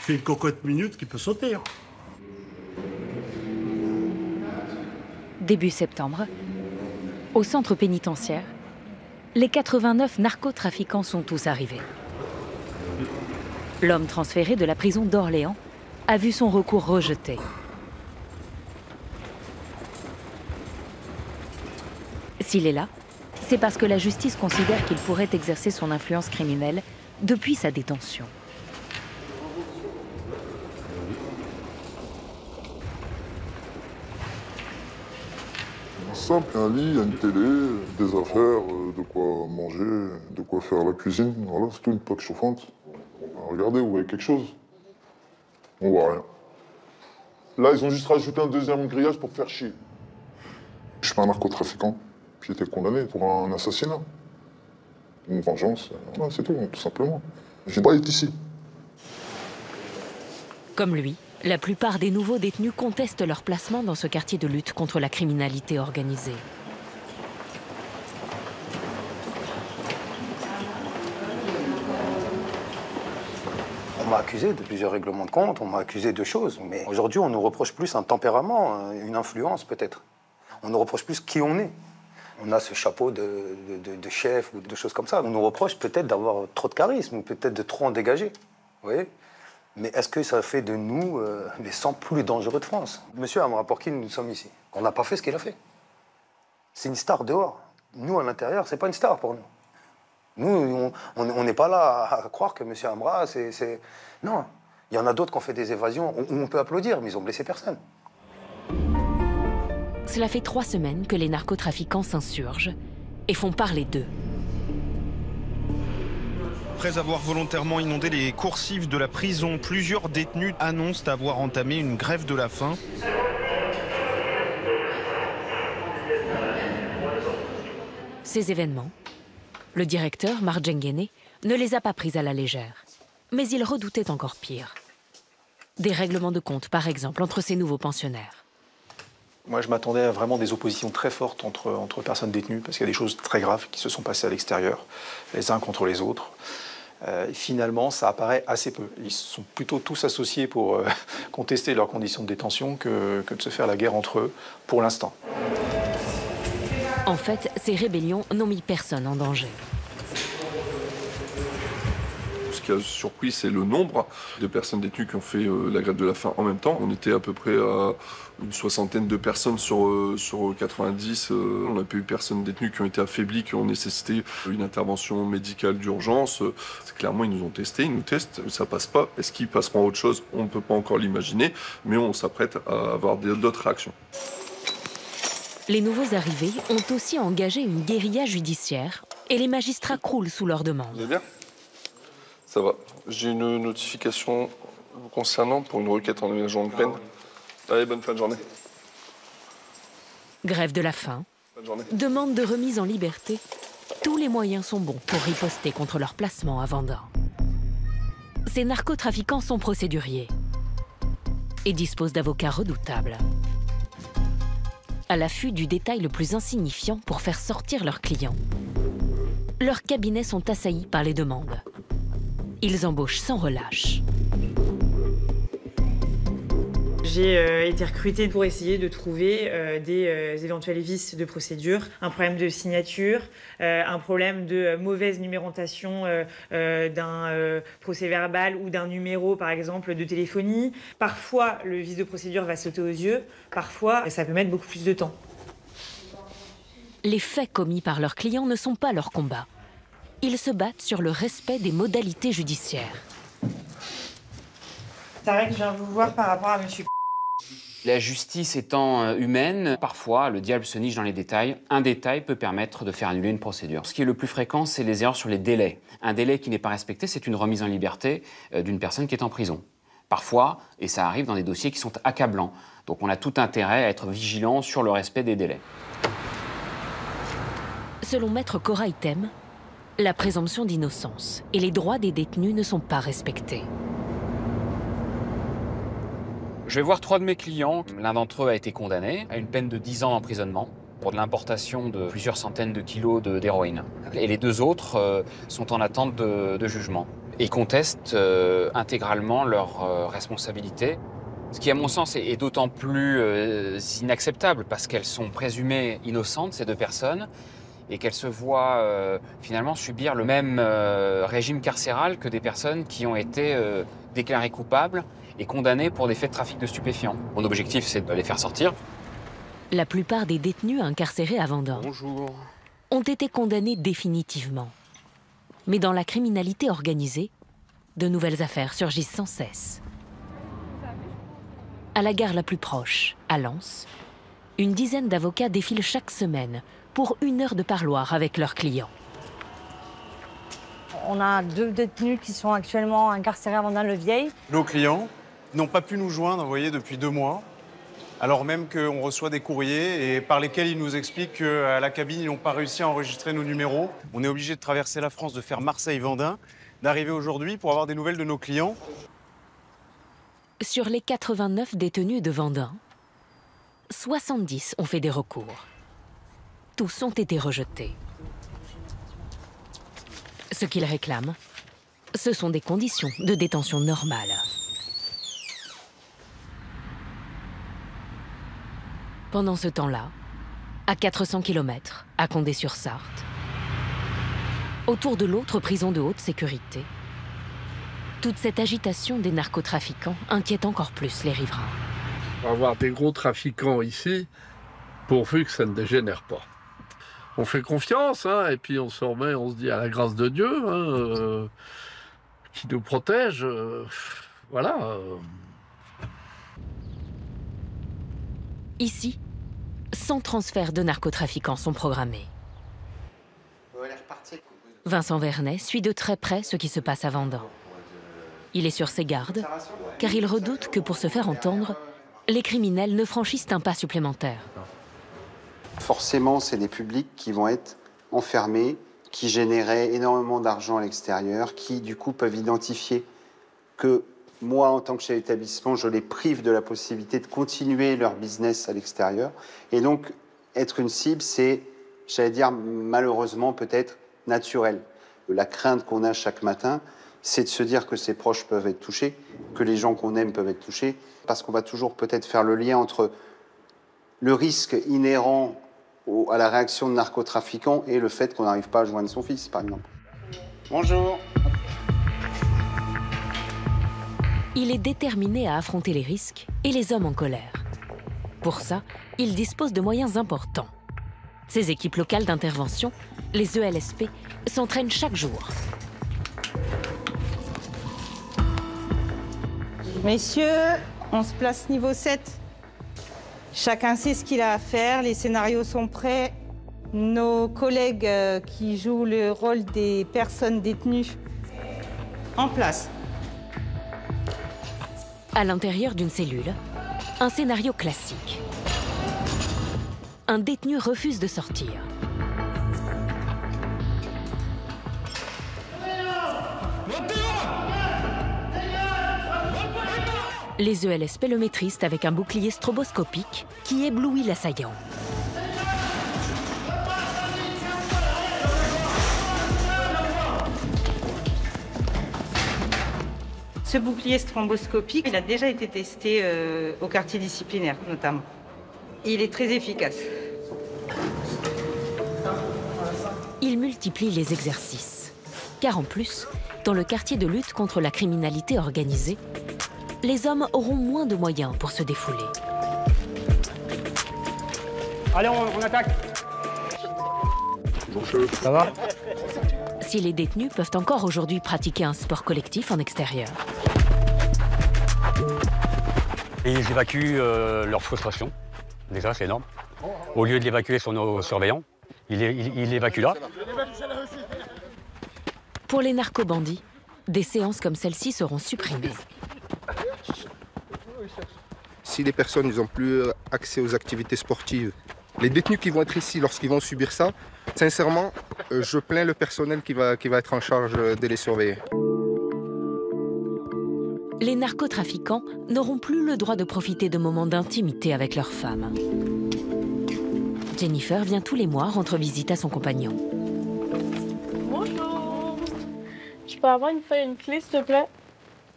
une cocotte minute qui peut sauter. Hein. Début septembre, au centre pénitentiaire, les 89 narcotrafiquants sont tous arrivés. L'homme transféré de la prison d'Orléans a vu son recours rejeté. S'il est là, c'est parce que la justice considère qu'il pourrait exercer son influence criminelle depuis sa détention. Simple, un lit, une télé, des affaires, de quoi manger, de quoi faire la cuisine. Voilà, c'est tout, une plaque chauffante. Regardez, vous voyez quelque chose? On voit rien. Là, ils ont juste rajouté un deuxième grillage pour faire chier. Je suis pas un narcotrafiquant. J'ai été condamné pour un assassinat. Une vengeance, ouais, c'est tout simplement. J'ai pas été ici. Comme lui, la plupart des nouveaux détenus contestent leur placement dans ce quartier de lutte contre la criminalité organisée. On m'a accusé de plusieurs règlements de compte, on m'a accusé de choses, mais aujourd'hui on nous reproche plus un tempérament, une influence peut-être. On nous reproche plus qui on est. On a ce chapeau de chef ou de choses comme ça. On nous reproche peut-être d'avoir trop de charisme ou peut-être de trop en dégager. Vous voyez? Mais est-ce que ça fait de nous les 100 plus dangereux de France? Monsieur Amra, pour qui nous sommes ici? On n'a pas fait ce qu'il a fait. C'est une star dehors. Nous, à l'intérieur, c'est pas une star pour nous. Nous, on n'est pas là à croire que monsieur Amra, c'est... Non, il y en a d'autres qui ont fait des évasions où on peut applaudir, mais ils ont blessé personne. Cela fait 3 semaines que les narcotrafiquants s'insurgent et font parler d'eux. Après avoir volontairement inondé les coursives de la prison, plusieurs détenus annoncent avoir entamé une grève de la faim. Ces événements, le directeur, Marc Djenguéné, ne les a pas pris à la légère. Mais il redoutait encore pire. Des règlements de compte, par exemple, entre ces nouveaux pensionnaires. Moi, je m'attendais à vraiment des oppositions très fortes entre personnes détenues, parce qu'il y a des choses très graves qui se sont passées à l'extérieur, les uns contre les autres. Finalement, ça apparaît assez peu. Ils sont plutôt tous associés pour contester leurs conditions de détention que de se faire la guerre entre eux, pour l'instant. En fait, ces rébellions n'ont mis personne en danger. Ce qui a surpris, c'est le nombre de personnes détenues qui ont fait la grève de la faim en même temps. On était à peu près à une soixantaine de personnes sur 90. On n'a pas eu personnes détenues qui ont été affaiblies, qui ont nécessité une intervention médicale d'urgence. Clairement, ils nous ont testés, ils nous testent, ça passe pas. Est-ce qu'ils passeront à autre chose? On ne peut pas encore l'imaginer, mais on s'apprête à avoir d'autres réactions. Les nouveaux arrivés ont aussi engagé une guérilla judiciaire et les magistrats croulent sous leurs demandes. Vous allez bien? Ça va. J'ai une notification vous concernant pour une requête en aménagement de peine. Allez, bonne fin de journée. Grève de la faim, demande de remise en liberté. Tous les moyens sont bons pour riposter contre leur placement à Vendin. Ces narcotrafiquants sont procéduriers et disposent d'avocats redoutables. À l'affût du détail le plus insignifiant pour faire sortir leurs clients. Leurs cabinets sont assaillis par les demandes. Ils embauchent sans relâche. J'ai été recrutée pour essayer de trouver des éventuels vices de procédure, un problème de signature, un problème de mauvaise numérotation d'un procès-verbal ou d'un numéro, par exemple, de téléphonie. Parfois, le vice de procédure va sauter aux yeux, parfois, ça peut mettre beaucoup plus de temps. Les faits commis par leurs clients ne sont pas leur combat. Ils se battent sur le respect des modalités judiciaires. C'est vrai que je viens vous voir par rapport à monsieur. La justice étant humaine, parfois le diable se niche dans les détails. Un détail peut permettre de faire annuler une procédure. Ce qui est le plus fréquent, c'est les erreurs sur les délais. Un délai qui n'est pas respecté, c'est une remise en liberté d'une personne qui est en prison. Parfois, et ça arrive dans des dossiers qui sont accablants. Donc on a tout intérêt à être vigilant sur le respect des délais. Selon Maître Cora Item, la présomption d'innocence et les droits des détenus ne sont pas respectés. Je vais voir 3 de mes clients. L'un d'entre eux a été condamné à une peine de 10 ans d'emprisonnement pour de l'importation de plusieurs centaines de kilos d'héroïne. Et les 2 autres sont en attente de jugement. Et contestent intégralement leur responsabilité. Ce qui, à mon sens, est d'autant plus inacceptable parce qu'elles sont présumées innocentes, ces 2 personnes, et qu'elles se voient finalement subir le même régime carcéral que des personnes qui ont été déclarées coupables et condamnées pour des faits de trafic de stupéfiants. Mon objectif, c'est de les faire sortir. La plupart des détenus incarcérés à Vendin ont été condamnés définitivement. Mais dans la criminalité organisée, de nouvelles affaires surgissent sans cesse. À la gare la plus proche, à Lens, une dizaine d'avocats défilent chaque semaine pour 1 heure de parloir avec leurs clients. On a 2 détenus qui sont actuellement incarcérés à Vendin-le-Vieil. Nos clients n'ont pas pu nous joindre, vous voyez, depuis 2 mois, alors même qu'on reçoit des courriers et par lesquels ils nous expliquent qu'à la cabine, ils n'ont pas réussi à enregistrer nos numéros. On est obligé de traverser la France, de faire Marseille-Vendin, d'arriver aujourd'hui pour avoir des nouvelles de nos clients. Sur les 89 détenus de Vendin, 70 ont fait des recours. Tous ont été rejetés. Ce qu'ils réclament, ce sont des conditions de détention normales. Pendant ce temps-là, à 400 km, à Condé-sur-Sarthe, autour de l'autre prison de haute sécurité, toute cette agitation des narcotrafiquants inquiète encore plus les riverains. On va avoir des gros trafiquants ici, pourvu que ça ne dégénère pas. On fait confiance, hein, et puis on se remet, on se dit à la grâce de Dieu, hein, qui nous protège. Voilà. Ici, 100 transferts de narcotrafiquants sont programmés. Vincent Vernet suit de très près ce qui se passe à Vendin. Il est sur ses gardes, car il redoute que pour se faire entendre, les criminels ne franchissent un pas supplémentaire. Forcément, c'est des publics qui vont être enfermés, qui généraient énormément d'argent à l'extérieur, qui du coup peuvent identifier que moi, en tant que chef d'établissement, je les prive de la possibilité de continuer leur business à l'extérieur. Et donc, être une cible, c'est, j'allais dire, malheureusement, peut-être naturel. La crainte qu'on a chaque matin, c'est de se dire que ses proches peuvent être touchés, que les gens qu'on aime peuvent être touchés, parce qu'on va toujours peut-être faire le lien entre le risque inhérent à la réaction de narcotrafiquants et le fait qu'on n'arrive pas à joindre son fils, par exemple. Bonjour. Il est déterminé à affronter les risques et les hommes en colère. Pour ça, il dispose de moyens importants. Ses équipes locales d'intervention, les ELSP, s'entraînent chaque jour. Messieurs, on se place niveau 7. Chacun sait ce qu'il a à faire, les scénarios sont prêts. Nos collègues qui jouent le rôle des personnes détenues en place. À l'intérieur d'une cellule, un scénario classique. Un détenu refuse de sortir. Les ELSP le maîtrisent avec un bouclier stroboscopique qui éblouit l'assaillant. Ce bouclier stroboscopique, il a déjà été testé au quartier disciplinaire, notamment. Il est très efficace. Il multiplie les exercices. Car en plus, dans le quartier de lutte contre la criminalité organisée, les hommes auront moins de moyens pour se défouler. Allez, on attaque. Bonjour. Ça va? Si les détenus peuvent encore aujourd'hui pratiquer un sport collectif en extérieur. Et ils évacuent leur frustration. Déjà, c'est énorme. Au lieu de l'évacuer sur nos surveillants, ils l'évacuent là. Pour les narcobandits, des séances comme celle-ci seront supprimées. Si les personnes n'ont plus accès aux activités sportives, les détenus qui vont être ici lorsqu'ils vont subir ça, sincèrement, je plains le personnel qui va être en charge de les surveiller. Les narcotrafiquants n'auront plus le droit de profiter de moments d'intimité avec leurs femmes. Jennifer vient tous les mois rendre visite à son compagnon. Bonjour. Je peux avoir une feuille et une clé, s'il te plaît?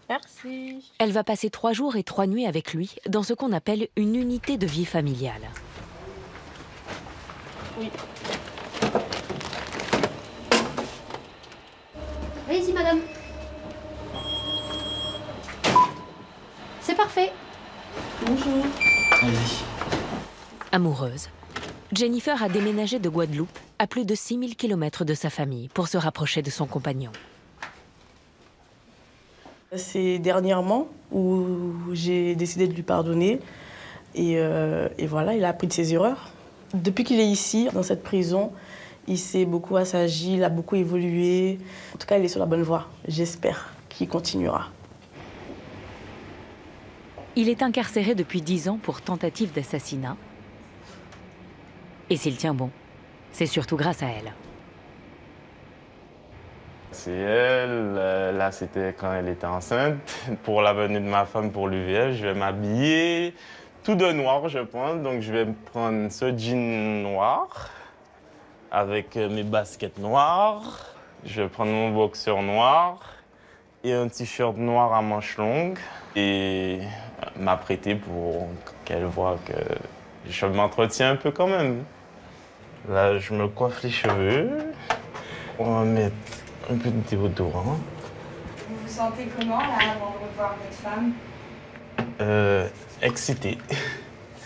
Merci. Elle va passer 3 jours et 3 nuits avec lui dans ce qu'on appelle une unité de vie familiale. Oui. Allez-y, madame. C'est parfait. Bonjour. Allez-y. Amoureuse, Jennifer a déménagé de Guadeloupe à plus de 6000 km de sa famille pour se rapprocher de son compagnon. C'est dernièrement où j'ai décidé de lui pardonner et voilà, il a appris de ses erreurs. Depuis qu'il est ici, dans cette prison, il s'est beaucoup assagi, il a beaucoup évolué. En tout cas, il est sur la bonne voie. J'espère qu'il continuera. Il est incarcéré depuis 10 ans pour tentative d'assassinat. Et s'il tient bon, c'est surtout grâce à elle. C'est elle, là c'était quand elle était enceinte. Pour la venue de ma femme pour l'UVF, je vais m'habiller tout de noir, je pense. Donc je vais me prendre ce jean noir avec mes baskets noires. Je vais prendre mon boxeur noir et un t-shirt noir à manches longues et m'apprêter pour qu'elle voie que je m'entretiens un peu quand même. Là, je me coiffe les cheveux. On va mettre un peu de déodorant. Vous vous sentez comment là, avant de revoir votre femme? Excité.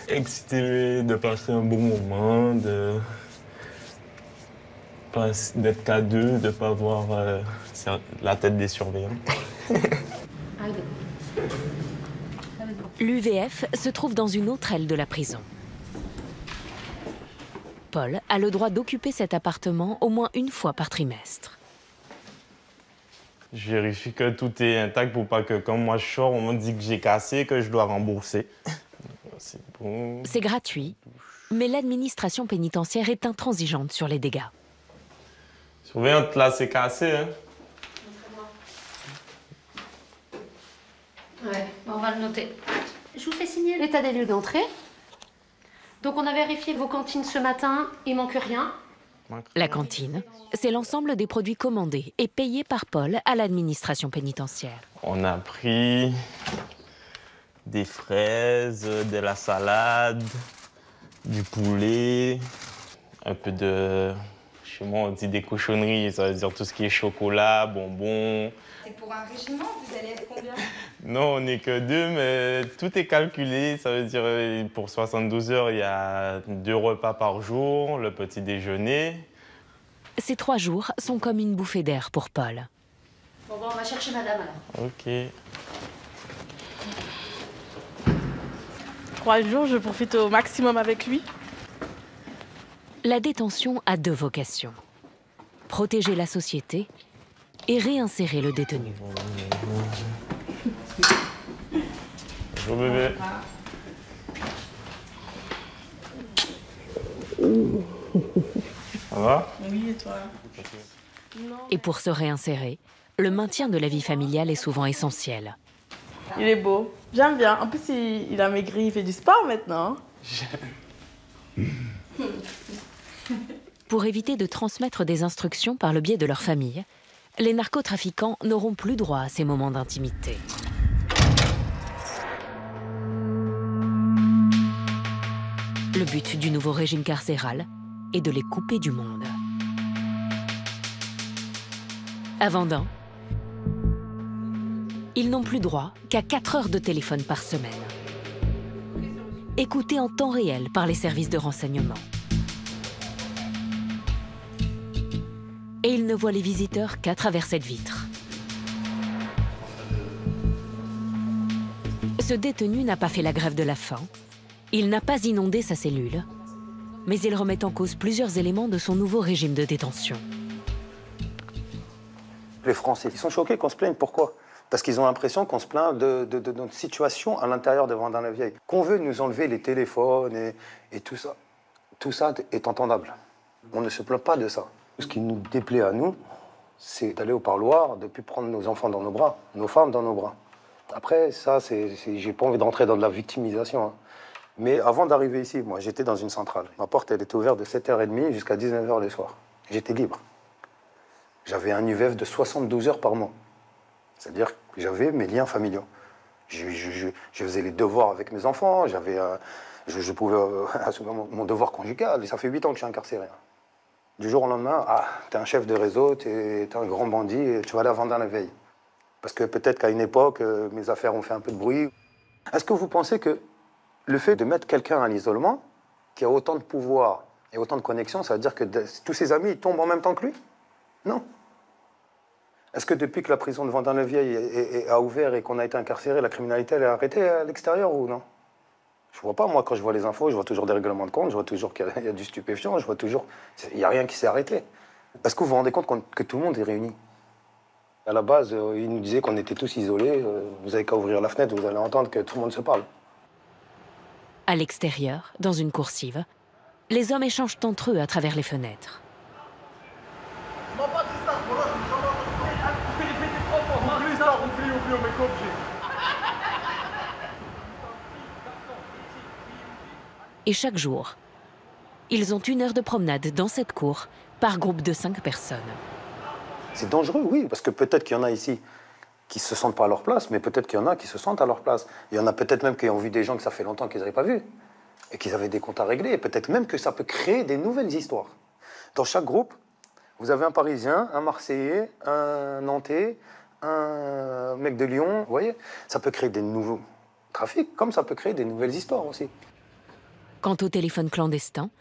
Excité de passer un bon moment, d'être qu'à deux, de ne pas voir la tête des surveillants. L'UVF se trouve dans une autre aile de la prison. Paul a le droit d'occuper cet appartement au moins une fois par trimestre. Je vérifie que tout est intact pour pas que quand moi je sors, on me dit que j'ai cassé, que je dois rembourser. C'est bon. C'est gratuit, mais l'administration pénitentiaire est intransigeante sur les dégâts. Surveillante, là, c'est cassé, hein? Ouais, on va le noter. Je vous fais signer l'état des lieux d'entrée. Donc on a vérifié vos cantines ce matin, il manque rien. La cantine, c'est l'ensemble des produits commandés et payés par Paul à l'administration pénitentiaire. On a pris des fraises, de la salade, du poulet, un peu de... Chez moi, on dit des cochonneries, ça veut dire tout ce qui est chocolat, bonbons. C'est pour un régiment, vous allez être combien? Non, on n'est que 2, mais tout est calculé. Ça veut dire pour 72 heures, il y a 2 repas par jour, le petit déjeuner. Ces 3 jours sont comme une bouffée d'air pour Paul. Bon, on va chercher madame alors. Ok. 3 jours, je profite au maximum avec lui. La détention a 2 vocations. Protéger la société et réinsérer le détenu. Bonjour bébé. Ça va? Oui, et toi? Et pour se réinsérer, le maintien de la vie familiale est souvent essentiel. Il est beau. J'aime bien. En plus, il a maigri, il fait du sport maintenant. Pour éviter de transmettre des instructions par le biais de leur famille, les narcotrafiquants n'auront plus droit à ces moments d'intimité. Le but du nouveau régime carcéral est de les couper du monde. À Vendin, ils n'ont plus droit qu'à 4 heures de téléphone par semaine. Écoutés en temps réel par les services de renseignement. Et ils ne voient les visiteurs qu'à travers cette vitre. Ce détenu n'a pas fait la grève de la faim, il n'a pas inondé sa cellule, mais il remet en cause plusieurs éléments de son nouveau régime de détention. Les Français, ils sont choqués qu'on se plaigne. Pourquoi? Parce qu'ils ont l'impression qu'on se plaint de notre situation à l'intérieur de Vendin-la-Vieille. Qu'on veut nous enlever les téléphones et tout ça. Tout ça est entendable. On ne se plaint pas de ça. Ce qui nous déplaît à nous, c'est d'aller au parloir, de ne plus prendre nos enfants dans nos bras, nos femmes dans nos bras. Après, ça, j'ai pas envie d'entrer dans de la victimisation. Hein. Mais avant d'arriver ici, moi, j'étais dans une centrale. Ma porte, elle était ouverte de 7h30 jusqu'à 19h le soir. J'étais libre. J'avais un UVF de 72 heures par mois. C'est-à-dire que j'avais mes liens familiaux. Je faisais les devoirs avec mes enfants, je pouvais assumer mon devoir conjugal. Et ça fait 8 ans que je suis incarcéré. Du jour au lendemain, t'es un chef de réseau, t'es un grand bandit, et tu vas aller à Vendin-la-Vieille. Parce que peut-être qu'à une époque, mes affaires ont fait un peu de bruit. Est-ce que vous pensez que le fait de mettre quelqu'un à l'isolement, qui a autant de pouvoir et autant de connexions, ça veut dire que tous ses amis ils tombent en même temps que lui? Non. Est-ce que depuis que la prison de Vendin-la-Vieille a ouvert et qu'on a été incarcéré, la criminalité elle est arrêtée à l'extérieur ou non? Je vois pas, moi, quand je vois les infos, je vois toujours des règlements de compte, je vois toujours qu'il y a du stupéfiant, je vois toujours... Il n'y a rien qui s'est arrêté. Est-ce que vous vous rendez compte que tout le monde est réuni? À la base, ils nous disaient qu'on était tous isolés. Vous n'avez qu'à ouvrir la fenêtre, vous allez entendre que tout le monde se parle. À l'extérieur, dans une coursive, les hommes échangent entre eux à travers les fenêtres. Et chaque jour, ils ont 1 heure de promenade dans cette cour par groupe de 5 personnes. C'est dangereux, oui, parce que peut-être qu'il y en a ici qui ne se sentent pas à leur place, mais peut-être qu'il y en a qui se sentent à leur place. Il y en a peut-être même qui ont vu des gens que ça fait longtemps qu'ils n'avaient pas vus et qu'ils avaient des comptes à régler. Et peut-être même que ça peut créer des nouvelles histoires. Dans chaque groupe, vous avez un Parisien, un Marseillais, un Nantais, un mec de Lyon. Vous voyez, ça peut créer des nouveaux trafics, comme ça peut créer des nouvelles histoires aussi. Quant au téléphone clandestin,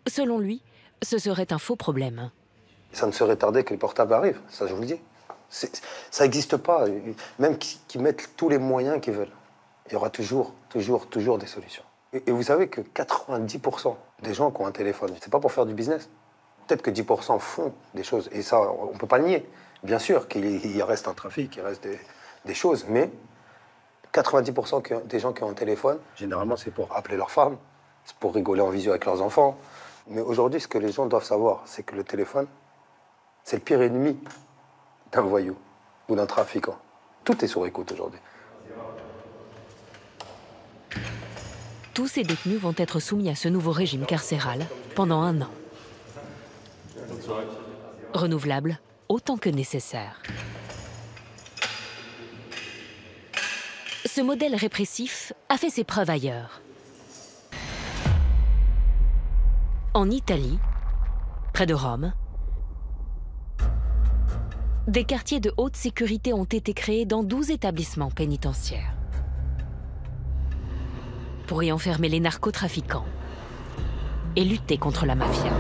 selon lui, ce serait un faux problème. Ça ne serait tardé que les portables arrivent, ça je vous le dis. Ça n'existe pas, même qu'ils mettent tous les moyens qu'ils veulent. Il y aura toujours des solutions. Et vous savez que 90% des gens qui ont un téléphone, c'est pas pour faire du business. Peut-être que 10% font des choses, et ça, on ne peut pas le nier. Bien sûr qu'il reste un trafic, il reste des choses, mais 90% des gens qui ont un téléphone, généralement, c'est pour appeler leur femme, c'est pour rigoler en visio avec leurs enfants. Mais aujourd'hui, ce que les gens doivent savoir, c'est que le téléphone, c'est le pire ennemi d'un voyou ou d'un trafiquant. Tout est sur écoute aujourd'hui. Tous ces détenus vont être soumis à ce nouveau régime carcéral pendant 1 an. Renouvelable autant que nécessaire. Ce modèle répressif a fait ses preuves ailleurs. En Italie, près de Rome, des quartiers de haute sécurité ont été créés dans 12 établissements pénitentiaires pour y enfermer les narcotrafiquants et lutter contre la mafia.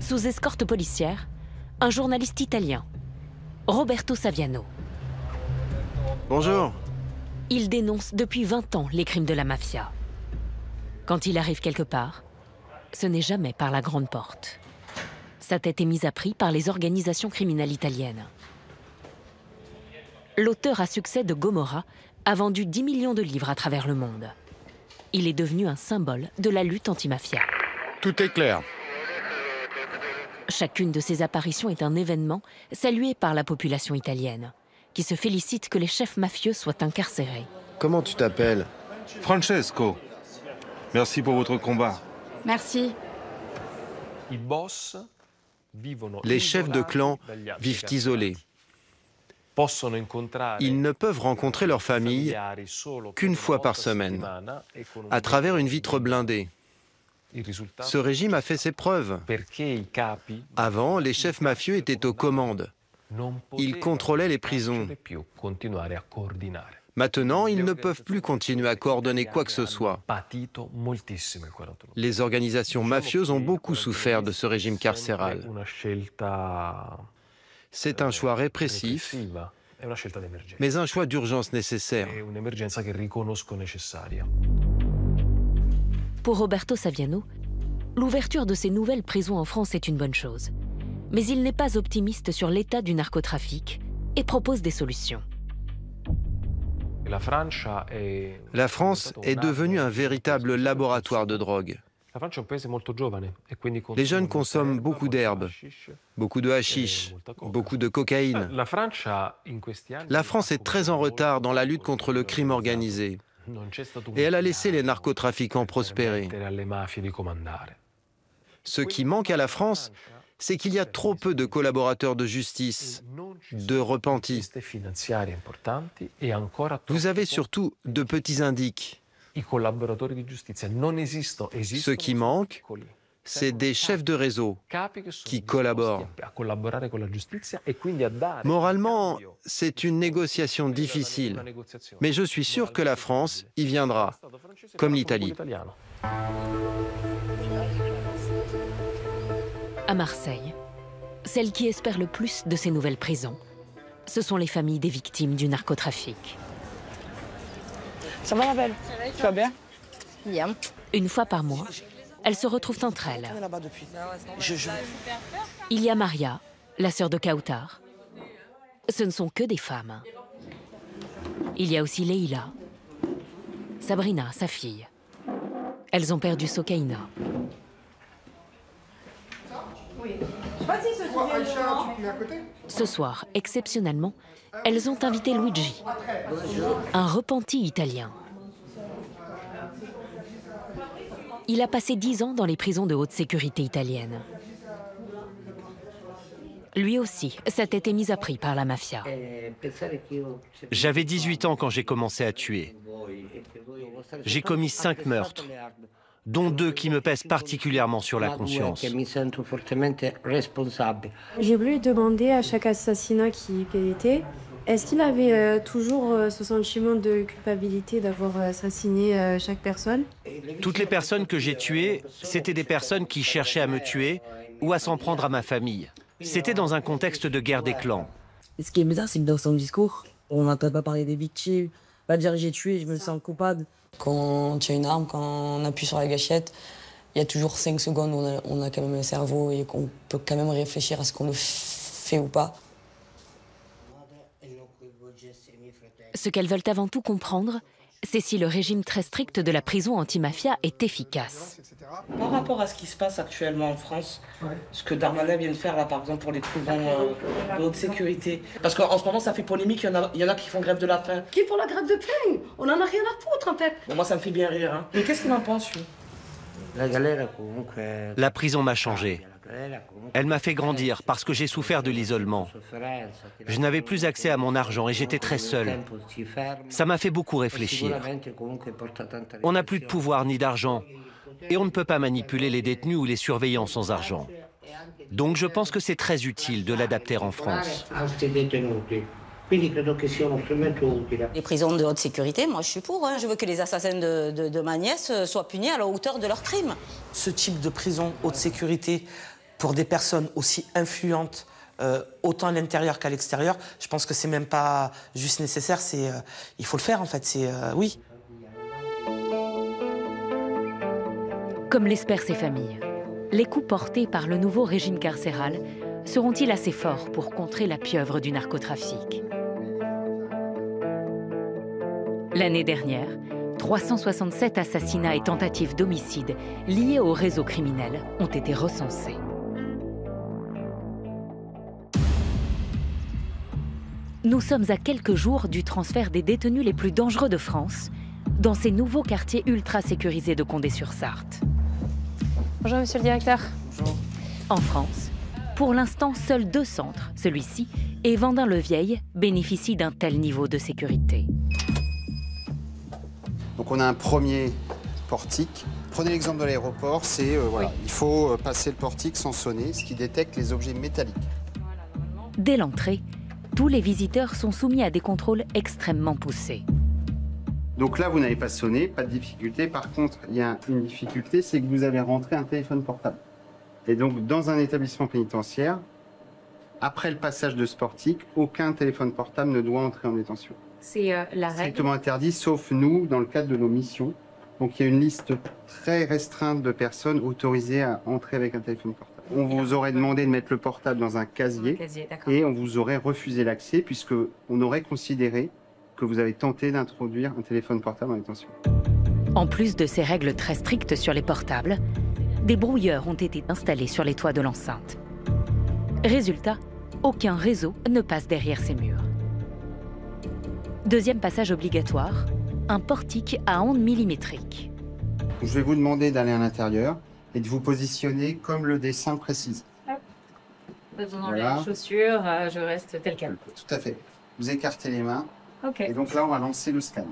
Sous escorte policière, un journaliste italien, Roberto Saviano. Bonjour. Il dénonce depuis 20 ans les crimes de la mafia. Quand il arrive quelque part, ce n'est jamais par la grande porte. Sa tête est mise à prix par les organisations criminelles italiennes. L'auteur à succès de Gomorra a vendu 10 millions de livres à travers le monde. Il est devenu un symbole de la lutte anti-mafia. Tout est clair. Chacune de ces apparitions est un événement salué par la population italienne, qui se félicite que les chefs mafieux soient incarcérés. Comment tu t'appelles? Francesco. Merci pour votre combat. Merci. Les chefs de clan vivent isolés. Ils ne peuvent rencontrer leur famille qu'une fois par semaine, à travers une vitre blindée. Ce régime a fait ses preuves. Avant, les chefs mafieux étaient aux commandes. Ils contrôlaient les prisons. Maintenant, ils ne peuvent plus continuer à coordonner quoi que ce soit. Les organisations mafieuses ont beaucoup souffert de ce régime carcéral. C'est un choix répressif, mais un choix d'urgence nécessaire. Pour Roberto Saviano, l'ouverture de ces nouvelles prisons en France est une bonne chose. Mais il n'est pas optimiste sur l'état du narcotrafic et propose des solutions. La France est devenue un véritable laboratoire de drogue. Les jeunes consomment beaucoup d'herbes, beaucoup de hashish, beaucoup de cocaïne. La France est très en retard dans la lutte contre le crime organisé. Et elle a laissé les narcotrafiquants prospérer. Ce qui manque à la France, c'est qu'il y a trop peu de collaborateurs de justice, de repentis. Vous avez surtout de petits indiques. Ce qui manque, c'est des chefs de réseau qui collaborent. Moralement, c'est une négociation difficile, mais je suis sûr que la France y viendra, comme l'Italie. À Marseille, celles qui espèrent le plus de ces nouvelles prisons, ce sont les familles des victimes du narcotrafic. Ça va la belle? Tu vas bien? Bien. Une fois par mois, elles se retrouvent entre elles. Il y a Maria, la sœur de Kautar. Ce ne sont que des femmes. Il y a aussi Leila, Sabrina, sa fille. Elles ont perdu Sokaina. Ce soir, exceptionnellement, elles ont invité Luigi, un repenti italien. Il a passé 10 ans dans les prisons de haute sécurité italiennes. Lui aussi, sa tête est mise à prix par la mafia. J'avais 18 ans quand j'ai commencé à tuer. J'ai commis 5 meurtres, dont 2 qui me pèsent particulièrement sur la conscience. J'ai voulu demander à chaque assassinat qui était, est-ce qu'il avait toujours ce sentiment de culpabilité d'avoir assassiné chaque personne? Toutes les personnes que j'ai tuées, c'était des personnes qui cherchaient à me tuer ou à s'en prendre à ma famille. C'était dans un contexte de guerre des clans. Ce qui est bizarre, c'est que dans son discours, on n'entend pas parler des victimes, pas dire j'ai tué, je me sens coupable. Quand il y a une arme, quand on appuie sur la gâchette, Il y a toujours 5 secondes où on a quand même un cerveau et qu'on peut quand même réfléchir à ce qu'on le fait ou pas. Ce qu'elles veulent avant tout comprendre, c'est si le régime très strict de la prison anti-mafia est efficace. Par rapport à ce qui se passe actuellement en France, ce que Darmanin vient de faire là, par exemple pour les prisons de haute sécurité, parce qu'en ce moment ça fait polémique, il y en a qui font grève de la faim. Qui font la grève de faim? On en a rien à foutre en fait. Bon, moi ça me fait bien rire. Hein. Mais qu'est-ce qu'il en pense lui? La prison m'a changé. Elle m'a fait grandir parce que j'ai souffert de l'isolement. Je n'avais plus accès à mon argent et j'étais très seul. Ça m'a fait beaucoup réfléchir. On n'a plus de pouvoir ni d'argent et on ne peut pas manipuler les détenus ou les surveillants sans argent. Donc je pense que c'est très utile de l'adapter en France. Les prisons de haute sécurité, moi je suis pour. Hein. Je veux que les assassins de ma nièce soient punis à la hauteur de leurs crimes. Ce type de prison haute sécurité pour des personnes aussi influentes, autant à l'intérieur qu'à l'extérieur, je pense que c'est même pas juste nécessaire, il faut le faire en fait, oui. Comme l'espèrent ces familles, les coups portés par le nouveau régime carcéral seront-ils assez forts pour contrer la pieuvre du narcotrafic? L'année dernière, 367 assassinats et tentatives d'homicide liés au réseau criminel ont été recensés. Nous sommes à quelques jours du transfert des détenus les plus dangereux de France dans ces nouveaux quartiers ultra sécurisés de Condé-sur-Sarthe. Bonjour, monsieur le directeur. Bonjour. En France, pour l'instant, seuls 2 centres, celui-ci et Vendin-le-Vieil, bénéficient d'un tel niveau de sécurité. Donc on a un premier portique. Prenez l'exemple de l'aéroport, c'est voilà, il faut passer le portique sans sonner, ce qui détecte les objets métalliques. Dès l'entrée, tous les visiteurs sont soumis à des contrôles extrêmement poussés. Donc là, vous n'avez pas sonné, pas de difficulté. Par contre, il y a une difficulté, c'est que vous avez rentré un téléphone portable. Et donc, dans un établissement pénitentiaire, après le passage de ce portique, aucun téléphone portable ne doit entrer en détention. C'est la règle. Strictement interdit, sauf nous, dans le cadre de nos missions. Donc il y a une liste très restreinte de personnes autorisées à entrer avec un téléphone portable. On vous aurait demandé de mettre le portable dans un casier et on vous aurait refusé l'accès puisque on aurait considéré que vous avez tenté d'introduire un téléphone portable en détention. En plus de ces règles très strictes sur les portables, des brouilleurs ont été installés sur les toits de l'enceinte. Résultat, aucun réseau ne passe derrière ces murs. Deuxième passage obligatoire, un portique à ondes millimétriques. Je vais vous demander d'aller à l'intérieur et de vous positionner comme le dessin précise. Faisons les chaussures, je reste tel quel. Tout à fait. Vous écartez les mains. Ok. Et donc là, on va lancer le scan.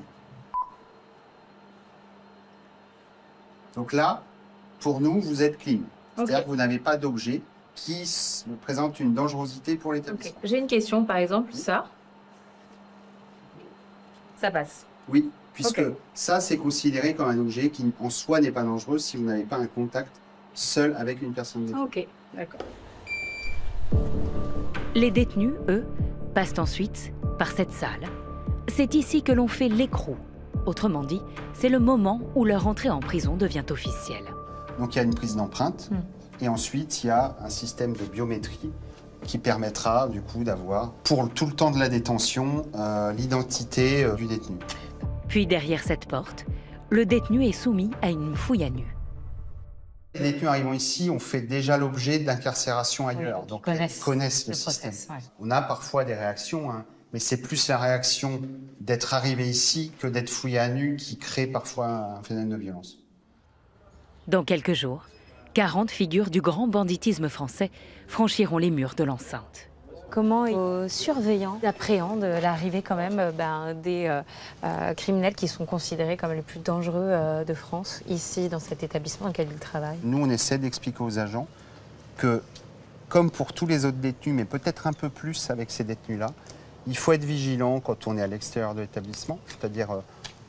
Donc là, pour nous, vous êtes clean. C'est-à-dire que vous n'avez pas d'objet qui présente une dangerosité pour l'établissement. Okay. J'ai une question, par exemple, ça passe. Oui, puisque ça, c'est considéré comme un objet qui, en soi, n'est pas dangereux si vous n'avez pas un contact seul avec une personne détenue. Ok, d'accord. Les détenus, eux, passent ensuite par cette salle. C'est ici que l'on fait l'écrou. Autrement dit, c'est le moment où leur entrée en prison devient officielle. Donc il y a une prise d'empreinte et ensuite il y a un système de biométrie qui permettra du coup d'avoir, pour tout le temps de la détention, l'identité du détenu. Puis derrière cette porte, le détenu est soumis à une fouille à nu. Les détenus arrivant ici ont fait déjà l'objet d'incarcération ailleurs, donc ils connaissent le système. On a parfois des réactions, hein, mais c'est plus la réaction d'être arrivé ici que d'être fouillé à nu qui crée parfois un phénomène de violence. Dans quelques jours, 40 figures du grand banditisme français franchiront les murs de l'enceinte. Comment les surveillants appréhendent l'arrivée quand même des criminels qui sont considérés comme les plus dangereux de France, ici, dans cet établissement dans lequel ils travaillent? Nous, on essaie d'expliquer aux agents que, comme pour tous les autres détenus, mais peut-être un peu plus avec ces détenus-là, il faut être vigilant quand on est à l'extérieur de l'établissement, c'est-à-dire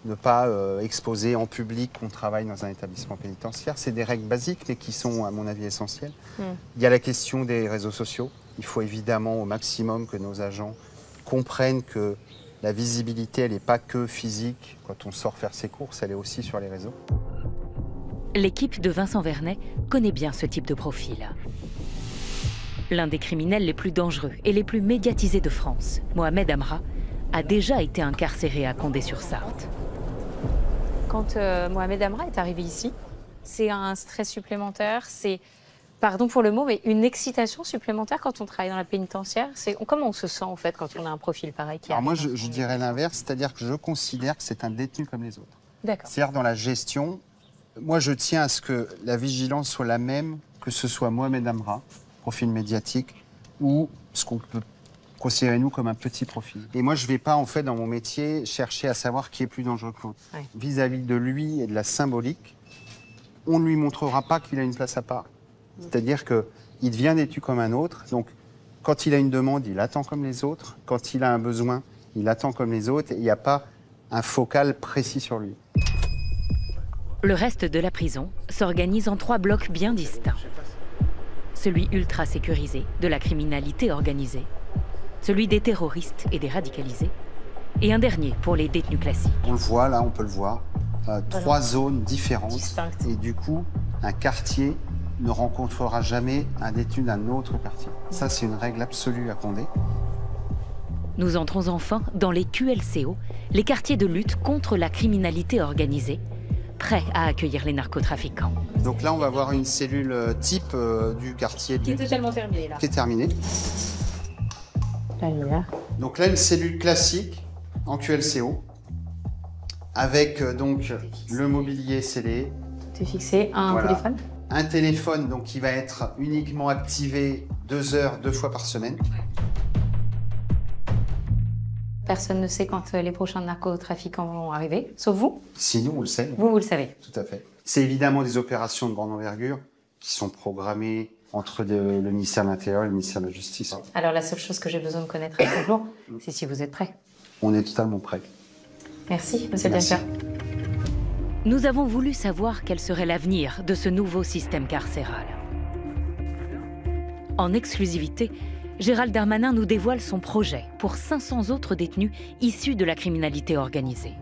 ne pas exposer en public qu'on travaille dans un établissement pénitentiaire. C'est des règles basiques, mais qui sont, à mon avis, essentielles. Il y a la question des réseaux sociaux. Il faut évidemment au maximum que nos agents comprennent que la visibilité, elle n'est pas que physique. Quand on sort faire ses courses, elle est aussi sur les réseaux. L'équipe de Vincent Vernet connaît bien ce type de profil. L'un des criminels les plus dangereux et les plus médiatisés de France, Mohamed Amra, a déjà été incarcéré à Condé-sur-Sarthe. Quand Mohamed Amra est arrivé ici, c'est un stress supplémentaire, c'est, pardon pour le mot, mais une excitation supplémentaire quand on travaille dans la pénitentiaire. Comment on se sent en fait quand on a un profil pareil qui Alors moi, arrive je dirais l'inverse, c'est-à-dire que je considère que c'est un détenu comme les autres. D'accord. C'est-à-dire dans la gestion, moi je tiens à ce que la vigilance soit la même, que ce soit Mohamed Amra, profil médiatique, ou ce qu'on peut considérer nous comme un petit profil. Et moi je ne vais pas en fait dans mon métier chercher à savoir qui est plus dangereux que l'autre. Ouais. Vis-à-vis de lui et de la symbolique, on ne lui montrera pas qu'il a une place à part. C'est-à-dire qu'il devient détenu comme un autre, donc quand il a une demande, il attend comme les autres, quand il a un besoin, il attend comme les autres, et il n'y a pas un focal précis sur lui. Le reste de la prison s'organise en 3 blocs bien distincts. Celui ultra sécurisé de la criminalité organisée, celui des terroristes et des radicalisés, et un dernier pour les détenus classiques. On le voit, là, on peut le voir, 3 zones différentes. Distinctes. Et du coup, un quartier ne rencontrera jamais un détenu d'un autre quartier. Ça, c'est une règle absolue à Condé. Nous entrons enfin dans les QLCO, les quartiers de lutte contre la criminalité organisée, prêts à accueillir les narcotrafiquants. Donc là, on va voir une cellule type du quartier de Qui est lutte, totalement terminé là. qui est terminée. Là, il est là. Donc là, une cellule classique en QLCO, avec donc le mobilier scellé. Tout est fixé, un Voilà. téléphone. Un téléphone donc, qui va être uniquement activé 2 heures, 2 fois par semaine. Personne ne sait quand les prochains narcotrafiquants vont arriver, sauf vous. Si nous, on le sait. Vous le savez. Tout à fait. C'est évidemment des opérations de grande envergure qui sont programmées entre le ministère de l'Intérieur et le ministère de la Justice. Alors la seule chose que j'ai besoin de connaître à ce jour, c'est si vous êtes prêts. On est totalement prêts. Merci, monsieur le Merci. directeur. Nous avons voulu savoir quel serait l'avenir de ce nouveau système carcéral. En exclusivité, Gérald Darmanin nous dévoile son projet pour 500 autres détenus issus de la criminalité organisée.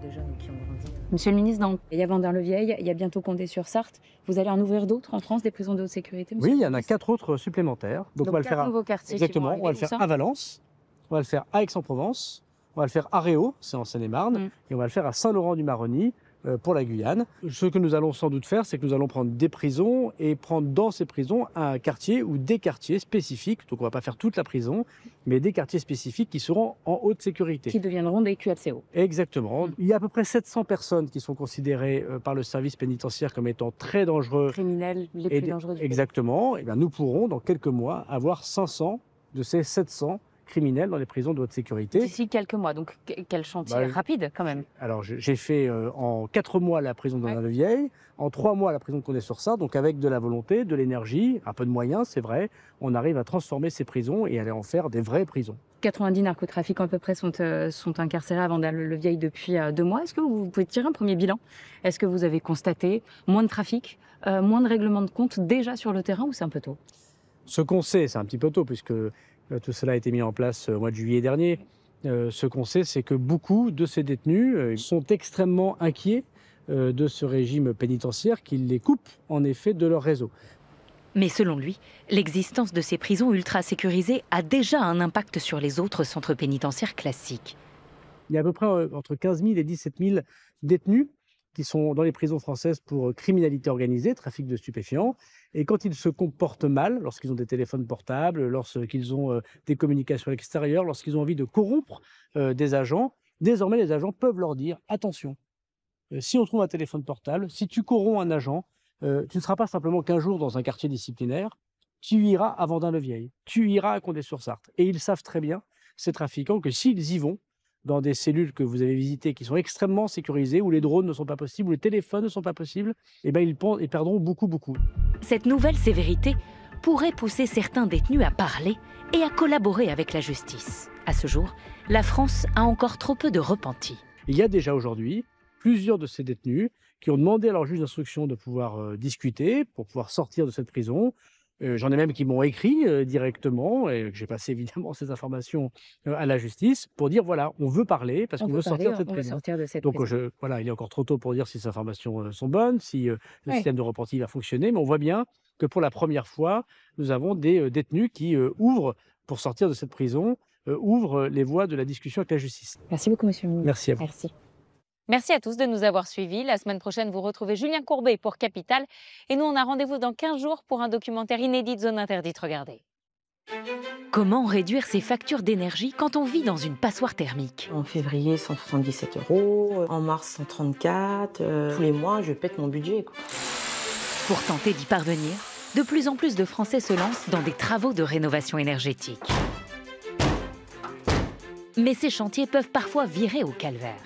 Monsieur le ministre, il y a Vendin-le-Vieil, il y a bientôt Condé-sur-Sarthe. Vous allez en ouvrir d'autres en France, des prisons de haute sécurité, monsieur? Oui, il y en a 4 autres supplémentaires. Donc on va le 4 faire nouveaux quartiers. Exactement, on va le faire à Valence, on va le faire à Aix-en-Provence, on va le faire à Réau, c'est en Seine-et-Marne, et on va le faire à Saint-Laurent-du-Maroni pour la Guyane. Ce que nous allons sans doute faire, c'est que nous allons prendre des prisons et prendre dans ces prisons un quartier ou des quartiers spécifiques. Donc on ne va pas faire toute la prison, mais des quartiers spécifiques qui seront en haute sécurité. Qui deviendront des QLCO. Exactement. Il y a à peu près 700 personnes qui sont considérées par le service pénitentiaire comme étant très dangereux. Criminels les Et plus dangereux du pays. Exactement. Et bien, nous pourrons, dans quelques mois, avoir 500 de ces 700 criminels dans les prisons de haute sécurité. D'ici quelques mois, donc quel chantier Bah, rapide quand même. Alors, j'ai fait en 4 mois la prison de Vendin-le-Vieil, en 3 mois la prison de Condé-sur-Sarthe, donc avec de la volonté, de l'énergie, un peu de moyens, c'est vrai, on arrive à transformer ces prisons et à en faire des vraies prisons. 90 narcotrafiquants à peu près sont incarcérés à Vendin-le-Vieil depuis 2 mois. Est-ce que vous pouvez tirer un premier bilan? Est-ce que vous avez constaté moins de trafic, moins de règlements de compte déjà sur le terrain ou c'est un peu tôt? Ce qu'on sait, c'est un petit peu tôt puisque tout cela a été mis en place au mois de juillet dernier. Ce qu'on sait, c'est que beaucoup de ces détenus sont extrêmement inquiets de ce régime pénitentiaire qui les coupe en effet de leur réseau. Mais selon lui, l'existence de ces prisons ultra sécurisées a déjà un impact sur les autres centres pénitentiaires classiques. Il y a à peu près entre 15 000 et 17 000 détenus qui sont dans les prisons françaises pour criminalité organisée, trafic de stupéfiants. Et quand ils se comportent mal, lorsqu'ils ont des téléphones portables, lorsqu'ils ont des communications extérieures, lorsqu'ils ont envie de corrompre des agents, désormais les agents peuvent leur dire « Attention, si on trouve un téléphone portable, si tu corromps un agent, tu ne seras pas simplement qu'un jour dans un quartier disciplinaire, tu iras à Vendin-le-Vieil, tu iras à Condé-sur-Sarthe. » Et ils savent très bien, ces trafiquants, que s'ils y vont, dans des cellules que vous avez visitées qui sont extrêmement sécurisées, où les drones ne sont pas possibles, où les téléphones ne sont pas possibles, eh ben ils perdront beaucoup. Cette nouvelle sévérité pourrait pousser certains détenus à parler et à collaborer avec la justice. À ce jour, la France a encore trop peu de repentis. Il y a déjà aujourd'hui plusieurs de ces détenus qui ont demandé à leur juge d'instruction de pouvoir discuter pour pouvoir sortir de cette prison. J'en ai même qui m'ont écrit directement et j'ai passé évidemment ces informations à la justice pour dire voilà, on veut parler parce qu'on veut sortir de cette prison. Donc voilà, il est encore trop tôt pour dire si ces informations sont bonnes, si le système de reporting va fonctionner, mais on voit bien que pour la première fois, nous avons des détenus qui ouvrent, pour sortir de cette prison, ouvrent les voies de la discussion avec la justice. Merci beaucoup, monsieur le ministre. Merci à vous. Merci. Merci à tous de nous avoir suivis. La semaine prochaine, vous retrouvez Julien Courbet pour Capital. Et nous, on a rendez-vous dans 15 jours pour un documentaire inédit de Zone Interdite. Regardez. Comment réduire ses factures d'énergie quand on vit dans une passoire thermique? En février, 177 €. En mars, 134. Tous les mois, je pète mon budget, quoi. Pour tenter d'y parvenir, de plus en plus de Français se lancent dans des travaux de rénovation énergétique. Mais ces chantiers peuvent parfois virer au calvaire.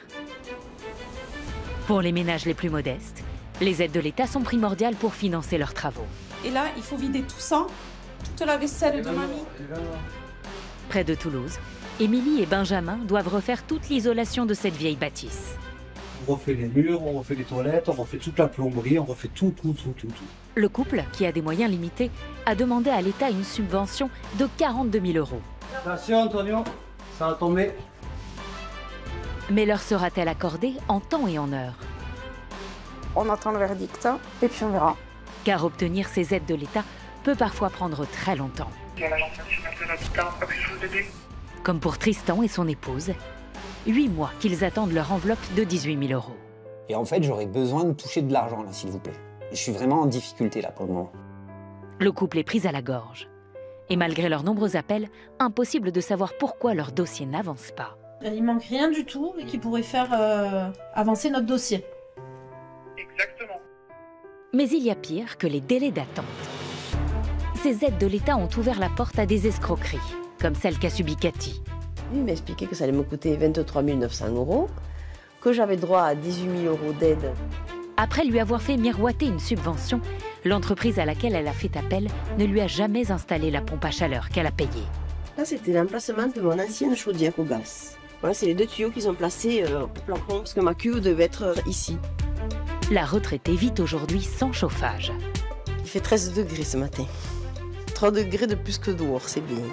Pour les ménages les plus modestes, les aides de l'État sont primordiales pour financer leurs travaux. Et là, il faut vider tout ça, toute la vaisselle de mamie. Près de Toulouse, Émilie et Benjamin doivent refaire toute l'isolation de cette vieille bâtisse. On refait les murs, on refait les toilettes, on refait toute la plomberie, on refait tout. Le couple, qui a des moyens limités, a demandé à l'État une subvention de 42 000 €. Attention Antonio, ça va tomber. Mais leur sera-t-elle accordée en temps et en heure? On attend le verdict et puis on verra. Car obtenir ces aides de l'État peut parfois prendre très longtemps. Comme pour Tristan et son épouse, 8 mois qu'ils attendent leur enveloppe de 18 000 €. Et en fait, j'aurais besoin de toucher de l'argent, là, s'il vous plaît. Je suis vraiment en difficulté, là, pour le moment. Le couple est pris à la gorge. Et malgré leurs nombreux appels, impossible de savoir pourquoi leur dossier n'avance pas. Il manque rien du tout et qui pourrait faire avancer notre dossier. Exactement. Mais il y a pire que les délais d'attente. Ces aides de l'État ont ouvert la porte à des escroqueries, comme celle qu'a subie Cathy. Il m'a expliqué que ça allait me coûter 23 900 €, que j'avais droit à 18 000 € d'aide. Après lui avoir fait miroiter une subvention, l'entreprise à laquelle elle a fait appel ne lui a jamais installé la pompe à chaleur qu'elle a payée. Là, c'était l'emplacement de mon ancienne chaudière au gaz. Voilà, c'est les 2 tuyaux qu'ils ont placés au plafond, parce que ma cuve devait être ici. La retraitée vit aujourd'hui sans chauffage. Il fait 13 degrés ce matin. 3 degrés de plus que dehors, c'est bien.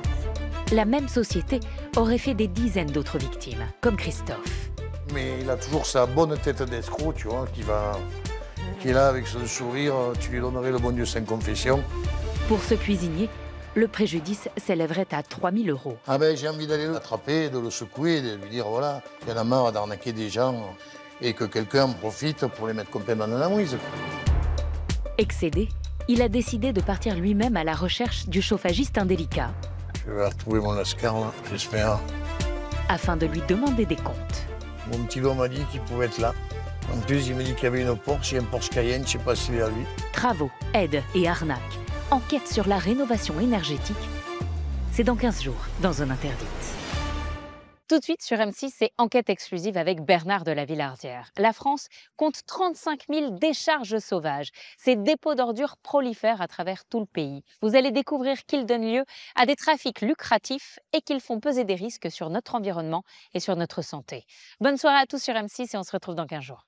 La même société aurait fait des dizaines d'autres victimes, comme Christophe. Mais il a toujours sa bonne tête d'escroc, tu vois, qui est là avec son sourire, tu lui donnerais le bon Dieu sans confession. Pour ce cuisinier, le préjudice s'élèverait à 3 000 €. Ah ben j'ai envie d'aller l'attraper, de le secouer, de lui dire voilà, il y en a marre d'arnaquer des gens et que quelqu'un en profite pour les mettre complètement dans la mouise. Excédé, il a décidé de partir lui-même à la recherche du chauffagiste indélicat. Je vais retrouver mon lascar là, j'espère. Afin de lui demander des comptes. Mon petit gars m'a dit qu'il pouvait être là. En plus, il m'a dit qu'il y avait une Porsche, un Porsche Cayenne, je ne sais pas s'il est à lui. Travaux, aides et arnaques. Enquête sur la rénovation énergétique. C'est dans 15 jours, dans Zone Interdite. Tout de suite sur M6, c'est enquête exclusive avec Bernard de la Villardière. La France compte 35 000 décharges sauvages. Ces dépôts d'ordures prolifèrent à travers tout le pays. Vous allez découvrir qu'ils donnent lieu à des trafics lucratifs et qu'ils font peser des risques sur notre environnement et sur notre santé. Bonne soirée à tous sur M6 et on se retrouve dans 15 jours.